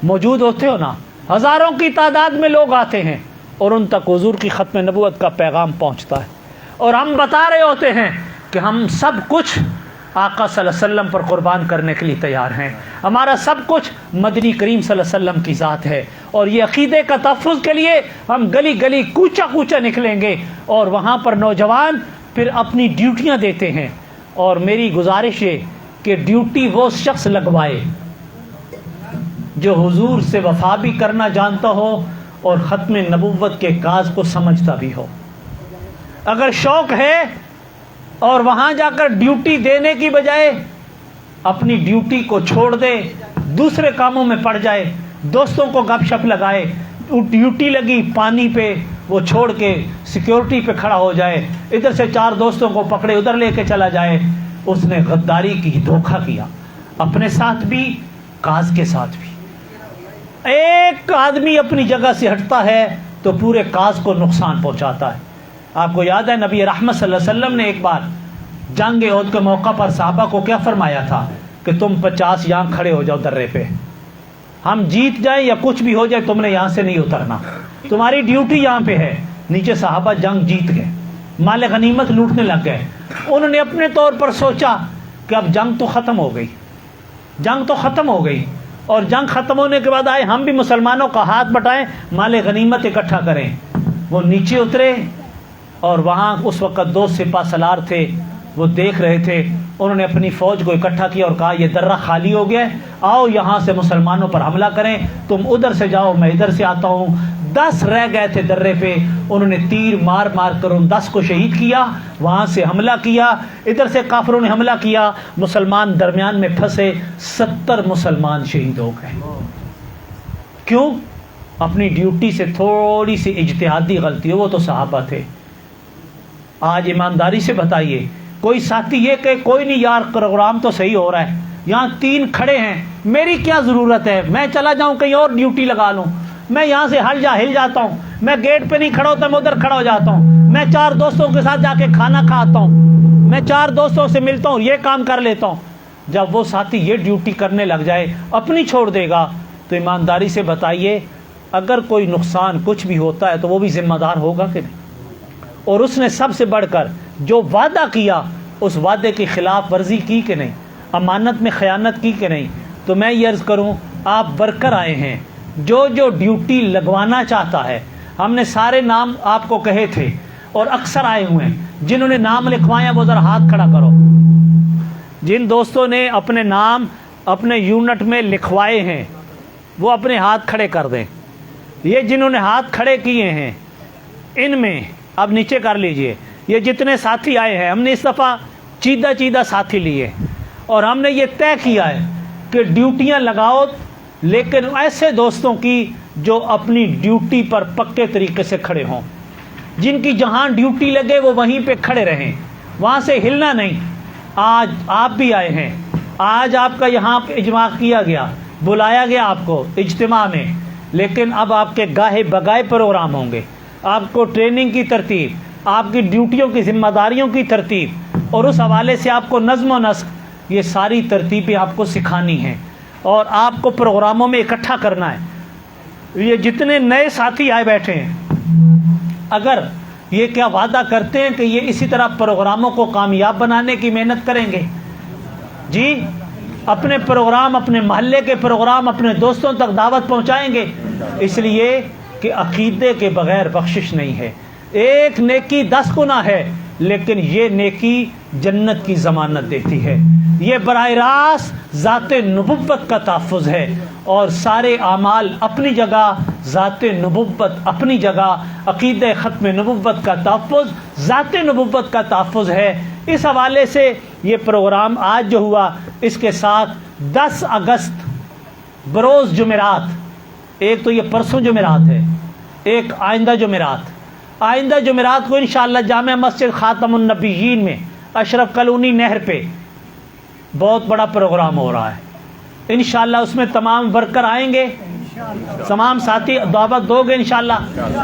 موجود ہوتے ہو نا؟ ہزاروں کی تعداد میں لوگ آتے ہیں اور ان تک حضور کی ختم نبوت کا پیغام پہنچتا ہے. اور ہم بتا رہے ہوتے ہیں کہ ہم سب کچھ آقا صلی اللہ علیہ وسلم پر قربان کرنے کے لیے تیار ہیں. ہمارا سب کچھ مدنی کریم صلی اللہ علیہ وسلم کی ذات ہے. اور یہ عقیدے کا تحفظ کے لیے ہم گلی گلی کوچا کوچا نکلیں گے اور وہاں پر نوجوان پھر اپنی ڈیوٹیاں دیتے ہیں. اور میری گزارش ہے کہ ڈیوٹی وہ شخص لگوائے جو حضور سے وفا بھی کرنا جانتا ہو اور ختم نبوت کے کاز کو سمجھتا بھی ہو. اگر شوق ہے اور وہاں جا کر ڈیوٹی دینے کی بجائے اپنی ڈیوٹی کو چھوڑ دے، دوسرے کاموں میں پڑ جائے، دوستوں کو گپ شپ لگائے، ڈیوٹی لگی پانی پہ وہ چھوڑ کے سیکیورٹی پہ کھڑا ہو جائے، ادھر سے 4 دوستوں کو پکڑے ادھر لے کے چلا جائے، اس نے غداری کی، دھوکہ کیا، اپنے ساتھ بھی کاز کے ساتھ بھی. ایک آدمی اپنی جگہ سے ہٹتا ہے تو پورے کاز کو نقصان پہنچاتا ہے. آپ کو یاد ہے نبی رحمت صلی اللہ علیہ وسلم نے ایک بار جنگ احد کے موقع پر صحابہ کو کیا فرمایا تھا کہ تم 50 یہاں کھڑے ہو جاؤ درے پہ، ہم جیت جائیں یا کچھ بھی ہو جائے تم نے یہاں سے نہیں اترنا، تمہاری ڈیوٹی یہاں پہ ہے. نیچے صحابہ جنگ جیت گئے، مال غنیمت لوٹنے لگ گئے. انہوں نے اپنے طور پر سوچا کہ اب جنگ تو ختم ہو گئی، جنگ تو ختم ہو گئی، اور جنگ ختم ہونے کے بعد آئے ہم بھی مسلمانوں کا ہاتھ بٹائیں، مال غنیمت اکٹھا کریں. وہ نیچے اترے اور وہاں اس وقت 2 سپاہ سالار تھے، وہ دیکھ رہے تھے. انہوں نے اپنی فوج کو اکٹھا کیا اور کہا یہ درہ خالی ہو گیا ہے، آؤ یہاں سے مسلمانوں پر حملہ کریں، تم ادھر سے جاؤ میں ادھر سے آتا ہوں. 10 رہ گئے تھے درے پہ، انہوں نے تیر مار مار کر ان 10 کو شہید کیا، وہاں سے حملہ کیا، ادھر سے کافروں نے حملہ کیا، مسلمان درمیان میں پھنسے، 70 مسلمان شہید ہو گئے. کیوں؟ اپنی ڈیوٹی سے تھوڑی سی اجتہادی غلطی ہو. وہ تو صحابہ تھے. آج ایمانداری سے بتائیے، کوئی ساتھی یہ کہ کوئی نہیں یار پروگرام تو صحیح ہو رہا ہے، یہاں 3 کھڑے ہیں، میری کیا ضرورت ہے، میں چلا جاؤں کہیں اور ڈیوٹی لگا لوں، میں یہاں سے ہل جاتا ہوں، میں گیٹ پہ نہیں کھڑا ہوتا، میں ادھر کھڑا ہو جاتا ہوں، میں 4 دوستوں کے ساتھ جا کے کھانا کھاتا ہوں، میں 4 دوستوں سے ملتا ہوں، یہ کام کر لیتا ہوں. جب وہ ساتھی یہ ڈیوٹی کرنے لگ جائے، اپنی چھوڑ دے گا، تو ایمانداری سے بتائیے اگر کوئی نقصان کچھ بھی ہوتا ہے تو وہ بھی ذمہ دار ہوگا کہ نہیں؟ اور اس نے سب سے بڑھ کر جو وعدہ کیا اس وعدے کی خلاف ورزی کی کہ نہیں؟ امانت میں خیانت کی کہ نہیں؟ تو میں یہ عرض کروں، آپ ورکر آئے ہیں، جو جو ڈیوٹی لگوانا چاہتا ہے، ہم نے سارے نام آپ کو کہے تھے اور اکثر آئے ہوئے ہیں، جنہوں نے نام لکھوائے وہ ذرا ہاتھ کھڑا کرو۔ جن دوستوں نے اپنے نام اپنے یونٹ میں لکھوائے ہیں وہ اپنے ہاتھ کھڑے کر دیں۔ یہ جنہوں نے ہاتھ کھڑے کیے ہیں ان میں اب نیچے کر لیجئے، یہ جتنے ساتھی آئے ہیں، ہم نے اس دفعہ چیدہ ساتھی لیے اور ہم نے یہ طے کیا ہے کہ ڈیوٹیاں لگاؤ، لیکن ایسے دوستوں کی جو اپنی ڈیوٹی پر پکے طریقے سے کھڑے ہوں، جن کی جہاں ڈیوٹی لگے وہ وہیں پہ کھڑے رہیں، وہاں سے ہلنا نہیں۔ آج آپ بھی آئے ہیں، آج آپ کا یہاں پہ اجماع کیا گیا، بلایا گیا آپ کو اجتماع میں، لیکن اب آپ کے گاہے بگائے پروگرام ہوں گے، آپ کو ٹریننگ کی ترتیب، آپ کی ڈیوٹیوں کی ذمہ داریوں کی ترتیب، اور اس حوالے سے آپ کو نظم و نسق، یہ ساری ترتیبیں آپ کو سکھانی ہیں اور آپ کو پروگراموں میں اکٹھا کرنا ہے۔ یہ جتنے نئے ساتھی آئے بیٹھے ہیں، اگر یہ کیا وعدہ کرتے ہیں کہ یہ اسی طرح پروگراموں کو کامیاب بنانے کی محنت کریں گے؟ جی، اپنے پروگرام، اپنے محلے کے پروگرام اپنے دوستوں تک دعوت پہنچائیں گے، اس لیے کہ عقیدے کے بغیر بخشش نہیں ہے۔ ایک نیکی 10 گنا ہے، لیکن یہ نیکی جنت کی ضمانت دیتی ہے۔ یہ براہ راست ذات نبوت کا تحفظ ہے، اور سارے اعمال اپنی جگہ، ذات نبوت اپنی جگہ، عقیدہ ختم نبوت کا تحفظ ذات نبوت کا تحفظ ہے۔ اس حوالے سے یہ پروگرام آج جو ہوا، اس کے ساتھ 10 اگست بروز جمعرات، ایک تو یہ پرسوں جمعرات ہے، ایک آئندہ جمعرات کو انشاءاللہ جامع مسجد خاتم النبیین میں اشرف کالونی نہر پہ بہت بڑا پروگرام ہو رہا ہے۔ انشاءاللہ اس میں تمام ورکر آئیں گے، تمام ساتھی دعوت دو گے انشاءاللہ،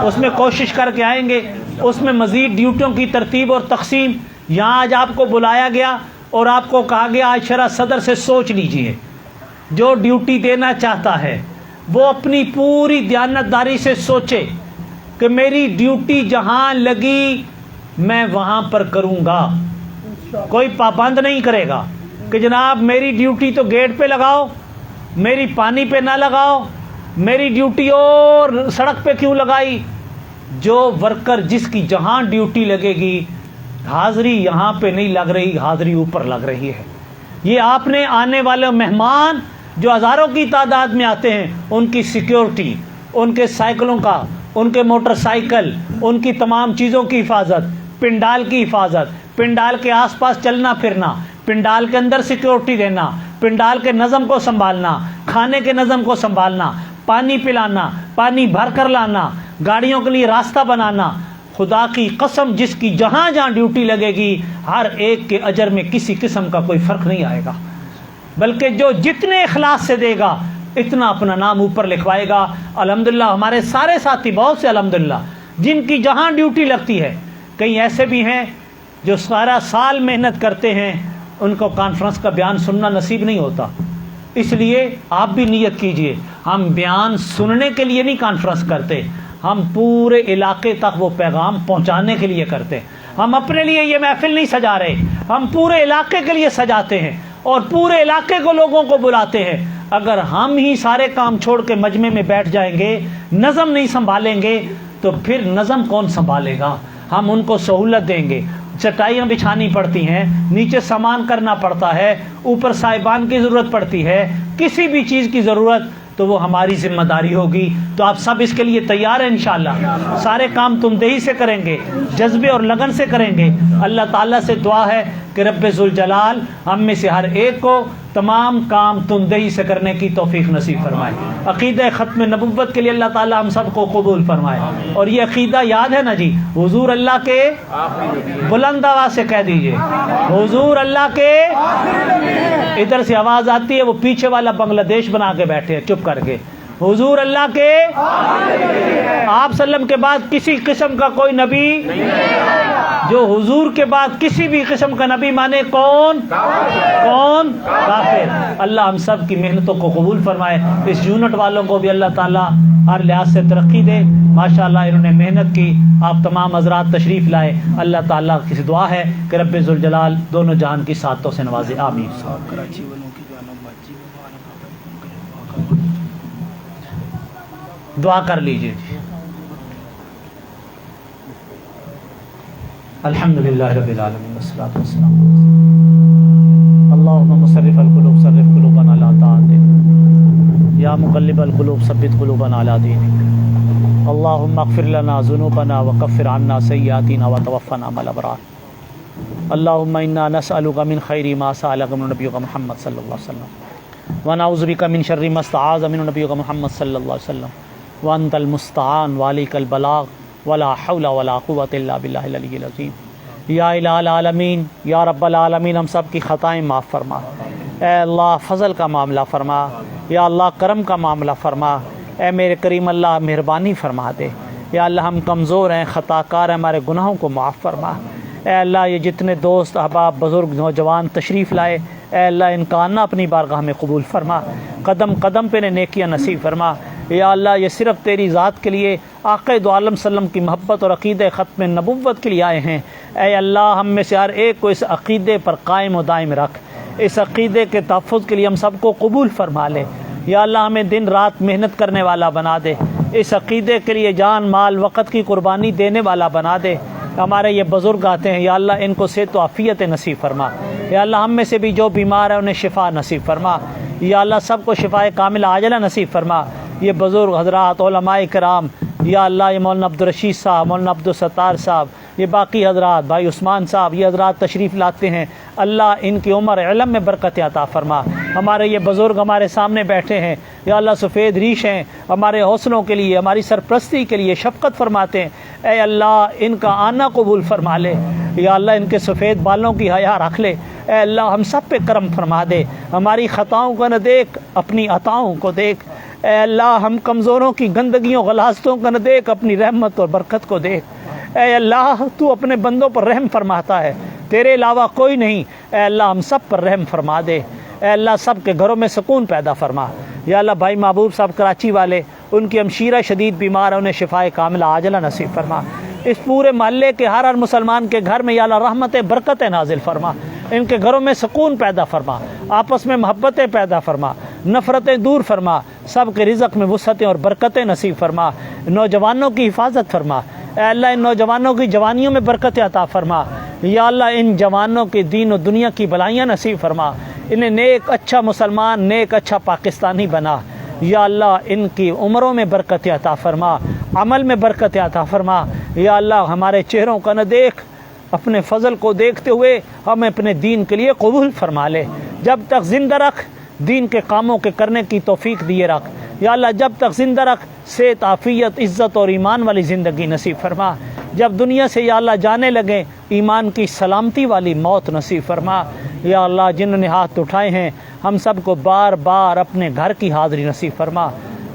اس میں کوشش کر کے آئیں گے۔ اس میں مزید ڈیوٹیوں کی ترتیب اور تقسیم، یہاں آج آپ کو بلایا گیا اور آپ کو کہا گیا آج شرح صدر سے سوچ لیجئے، جو ڈیوٹی دینا چاہتا ہے وہ اپنی پوری دیانتداری سے سوچے کہ میری ڈیوٹی جہاں لگی میں وہاں پر کروں گا۔ کوئی پابند نہیں کرے گا کہ جناب میری ڈیوٹی تو گیٹ پہ لگاؤ، میری پانی پہ نہ لگاؤ، میری ڈیوٹی اور سڑک پہ کیوں لگائی۔ جو ورکر جس کی جہاں ڈیوٹی لگے گی، حاضری یہاں پہ نہیں لگ رہی، حاضری اوپر لگ رہی ہے۔ یہ آپ نے آنے والے مہمان جو ہزاروں کی تعداد میں آتے ہیں، ان کی سیکیورٹی، ان کے سائیکلوں کا، ان کے موٹر سائیکل، ان کی تمام چیزوں کی حفاظت، پنڈال کی حفاظت، پنڈال کے آس پاس چلنا پھرنا، پنڈال کے اندر سیکیورٹی دینا، پنڈال کے نظم کو سنبھالنا، کھانے کے نظم کو سنبھالنا، پانی پلانا، پانی بھر کر لانا، گاڑیوں کے لیے راستہ بنانا۔ خدا کی قسم جس کی جہاں جہاں ڈیوٹی لگے گی، ہر ایک کے اجر میں کسی قسم کا کوئی فرق نہیں آئے گا، بلکہ جو جتنے اخلاص سے دے گا اتنا اپنا نام اوپر لکھوائے گا۔ الحمدللہ ہمارے سارے ساتھی بہت سے الحمدللہ جن کی جہاں ڈیوٹی لگتی ہے، کئی ایسے بھی ہیں جو سارا سال محنت کرتے ہیں، ان کو کانفرنس کا بیان سننا نصیب نہیں ہوتا۔ اس لیے آپ بھی نیت کیجئے، ہم بیان سننے کے لیے نہیں کانفرنس کرتے، ہم پورے علاقے تک وہ پیغام پہنچانے کے لیے کرتے ہیں۔ ہم اپنے لیے یہ محفل نہیں سجا رہے، ہم پورے علاقے کے لیے سجاتے ہیں اور پورے علاقے کو لوگوں کو بلاتے ہیں۔ اگر ہم ہی سارے کام چھوڑ کے مجمع میں بیٹھ جائیں گے، نظم نہیں سنبھالیں گے، تو پھر نظم کون سنبھالے گا؟ ہم ان کو سہولت دیں گے، چٹائیاں بچھانی پڑتی ہیں، نیچے سامان کرنا پڑتا ہے، اوپر صاحبان کی ضرورت پڑتی ہے، کسی بھی چیز کی ضرورت تو وہ ہماری ذمہ داری ہوگی۔ تو آپ سب اس کے لیے تیار ہیں انشاءاللہ؟ سارے کام تم دہی سے کریں گے، جذبے اور لگن سے کریں گے۔ اللہ تعالیٰ سے دعا ہے کہ رب ذوالجلال ہم میں سے ہر ایک کو تمام کام تم دہی سے کرنے کی توفیق نصیب فرمائے۔ عقیدہ ختم نبوت کے لیے اللہ تعالیٰ ہم سب کو قبول فرمائے۔ اور یہ عقیدہ یاد ہے نا جی، حضور اللہ کے، بلند آواز سے کہہ دیجئے، حضور اللہ کے، ادھر سے آواز آتی ہے، وہ پیچھے والا بنگلہ دیش بنا کے بیٹھے ہیں چپ کر کے، حضور اللہ کے، آپ وسلم کے بعد کسی قسم کا کوئی نبی، جو حضور کے بعد کسی بھی قسم کا نبی مانے کون؟ کافر۔ اللہ ہم سب کی محنتوں کو قبول فرمائے۔ اس یونٹ والوں کو بھی اللہ تعالیٰ ہر لحاظ سے ترقی دے۔ ماشاءاللہ انہوں نے محنت کی، آپ تمام حضرات تشریف لائے۔ اللہ تعالیٰ کی دعا ہے کہ رب ذوالجلال دونوں جہان کی سعادتوں سے نوازے، آمین۔ دعا کر لیجیے جی. الحمدللہ رب العالمین والصلاۃ والسلام اللہم مصرف القلوب صرف قلوبنا علی طاعتک یا مقلب القلوب ثبت قلوبنا علی دینک اللہم اغفر لنا ذنوبنا وکفر عنا سیئاتنا وتوفنا مع الابرار اللہم انا نسألک من خیر ما سألک من نبیک محمد صلی اللہ علیہ وسلم ونعوذ بک من شر ما استعاذ من نبیک محمد صلی اللہ علیہ وسلم وانت المستعان وعلیک البلاغ ولا حول ولا قوة الا باللہ العلی العظیم. یا الہ العالمین یا رب العالمین ہم سب کی خطائیں معاف فرما. اے اللہ فضل کا معاملہ فرما. یا اللہ کرم کا معاملہ فرما. اے میرے کریم اللہ مہربانی فرما دے. یا اللہ ہم کمزور ہیں خطا کار ہیں ہمارے گناہوں کو معاف فرما. اے اللہ یہ جتنے دوست احباب بزرگ نوجوان تشریف لائے اے اللہ ان کا آنا اپنی بارگاہ میں قبول فرما. قدم قدم پہ نیکیاں نصیب فرما. یا اللہ یہ صرف تیری ذات کے لیے آقا دو عالم صلی اللہ علیہ وسلم کی محبت اور عقیدہ ختم نبوت کے لیے آئے ہیں. اے اللہ ہم میں سے ہر ایک کو اس عقیدے پر قائم و دائم رکھ. اس عقیدے کے تحفظ کے لیے ہم سب کو قبول فرما لے. یا اللہ ہمیں دن رات محنت کرنے والا بنا دے. اس عقیدے کے لیے جان مال وقت کی قربانی دینے والا بنا دے. ہمارے یہ بزرگ آتے ہیں یا اللہ ان کو صحت و عافیت نصیب فرما. یا اللہ ہم میں سے بھی جو بیمار ہے انہیں شفا نصیب فرما. یا اللہ سب کو شفاء کاملہ عاجلہ نصیب فرما. یہ بزرگ حضرات علماء کرام یا اللہ یہ مولانا عبدالرشید صاحب مولانا عبدالستار صاحب یہ باقی حضرات بھائی عثمان صاحب یہ حضرات تشریف لاتے ہیں. اللہ ان کی عمر علم میں برکت عطا فرما. ہمارے یہ بزرگ ہمارے سامنے بیٹھے ہیں یا اللہ سفید ریش ہیں ہمارے حوصلوں کے لیے ہماری سرپرستی کے لیے شفقت فرماتے ہیں. اے اللہ ان کا آنا قبول فرما لے. یا اللہ ان کے سفید بالوں کی حیا رکھ لے. اے اللہ ہم سب پہ کرم فرما دے. ہماری خطاؤں کو نہ دیکھ اپنی عطاؤں کو دیکھ. اے اللہ ہم کمزوروں کی گندگیوں غلاظتوں کو نہ دیکھ اپنی رحمت اور برکت کو دیکھ. اے اللہ تو اپنے بندوں پر رحم فرماتا ہے تیرے علاوہ کوئی نہیں. اے اللہ ہم سب پر رحم فرما دے. اے اللہ سب کے گھروں میں سکون پیدا فرما. یا اللہ بھائی محبوب صاحب کراچی والے ان کی ہمشیرہ شدید بیمار ہے انہیں شفاء کاملہ عاجلہ نصیب فرما. اس پورے محلے کے ہر مسلمان کے گھر میں یا اللہ رحمت برکت نازل فرما. ان کے گھروں میں سکون پیدا فرما. آپس میں محبتیں پیدا فرما. نفرتیں دور فرما. سب کے رزق میں وسعتیں اور برکتیں نصیب فرما. نوجوانوں کی حفاظت فرما. اے اللہ ان نوجوانوں کی جوانیوں میں برکت عطا فرما. یا اللہ ان جوانوں کے دین و دنیا کی بلائیاں نصیب فرما. انہیں نیک اچھا مسلمان نیک اچھا پاکستانی بنا. یا اللہ ان کی عمروں میں برکت عطا فرما. عمل میں برکت عطا فرما. یا اللہ ہمارے چہروں کا نہ دیکھ اپنے فضل کو دیکھتے ہوئے ہمیں اپنے دین کے لیے قبول فرما لے. جب تک زندہ رکھ دین کے کاموں کے کرنے کی توفیق دیے رکھ. یا اللہ جب تک زندہ رکھ صحت عافیت عزت اور ایمان والی زندگی نصیب فرما. جب دنیا سے یا اللہ جانے لگے ایمان کی سلامتی والی موت نصیب فرما. یا اللہ جنہوں نے ہاتھ اٹھائے ہیں ہم سب کو بار بار اپنے گھر کی حاضری نصیب فرما.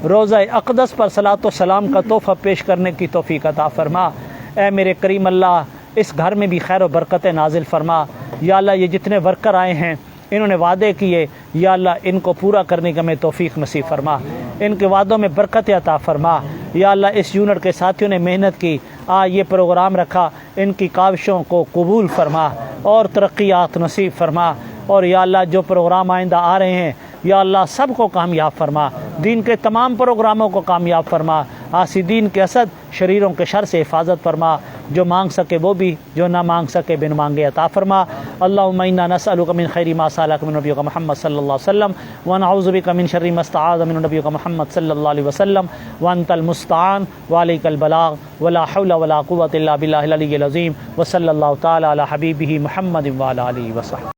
روزہ اقدس پر صلاۃ و سلام کا تحفہ پیش کرنے کی توفیق عطا فرما. اے میرے کریم اللہ اس گھر میں بھی خیر و برکت نازل فرما. یا اللہ یہ جتنے ورکر آئے ہیں انہوں نے وعدے کیے یا اللہ ان کو پورا کرنے کا ہمیں توفیق نصیب فرما. ان کے وعدوں میں برکت عطا فرما. یا اللہ اس یونٹ کے ساتھیوں نے محنت کی یہ پروگرام رکھا ان کی کاوشوں کو قبول فرما اور ترقیات نصیب فرما. اور یا اللہ جو پروگرام آئندہ آ رہے ہیں یا اللہ سب کو کامیاب فرما. دین کے تمام پروگراموں کو کامیاب فرما. حاسدین کے اسد شریروں کے شر سے حفاظت فرما. جو مانگ سکے وہ بھی جو نہ مانگ سکے بن مانگے عطا فرما. اللہم انا نسألک من خیر ما سألک من نبیک محمد صلی اللہ علیہ وسلم ونعوذ بک من شر ما استعاذ من نبیک محمد صلی اللہ علیہ وسلم وانت المستعان وعلیک البلاغ ولا حول ولا قوة الا باللہ العلی العظیم وصلی اللہ تعالی علی حبیبہ محمد وعلی آلہ وصحبہ.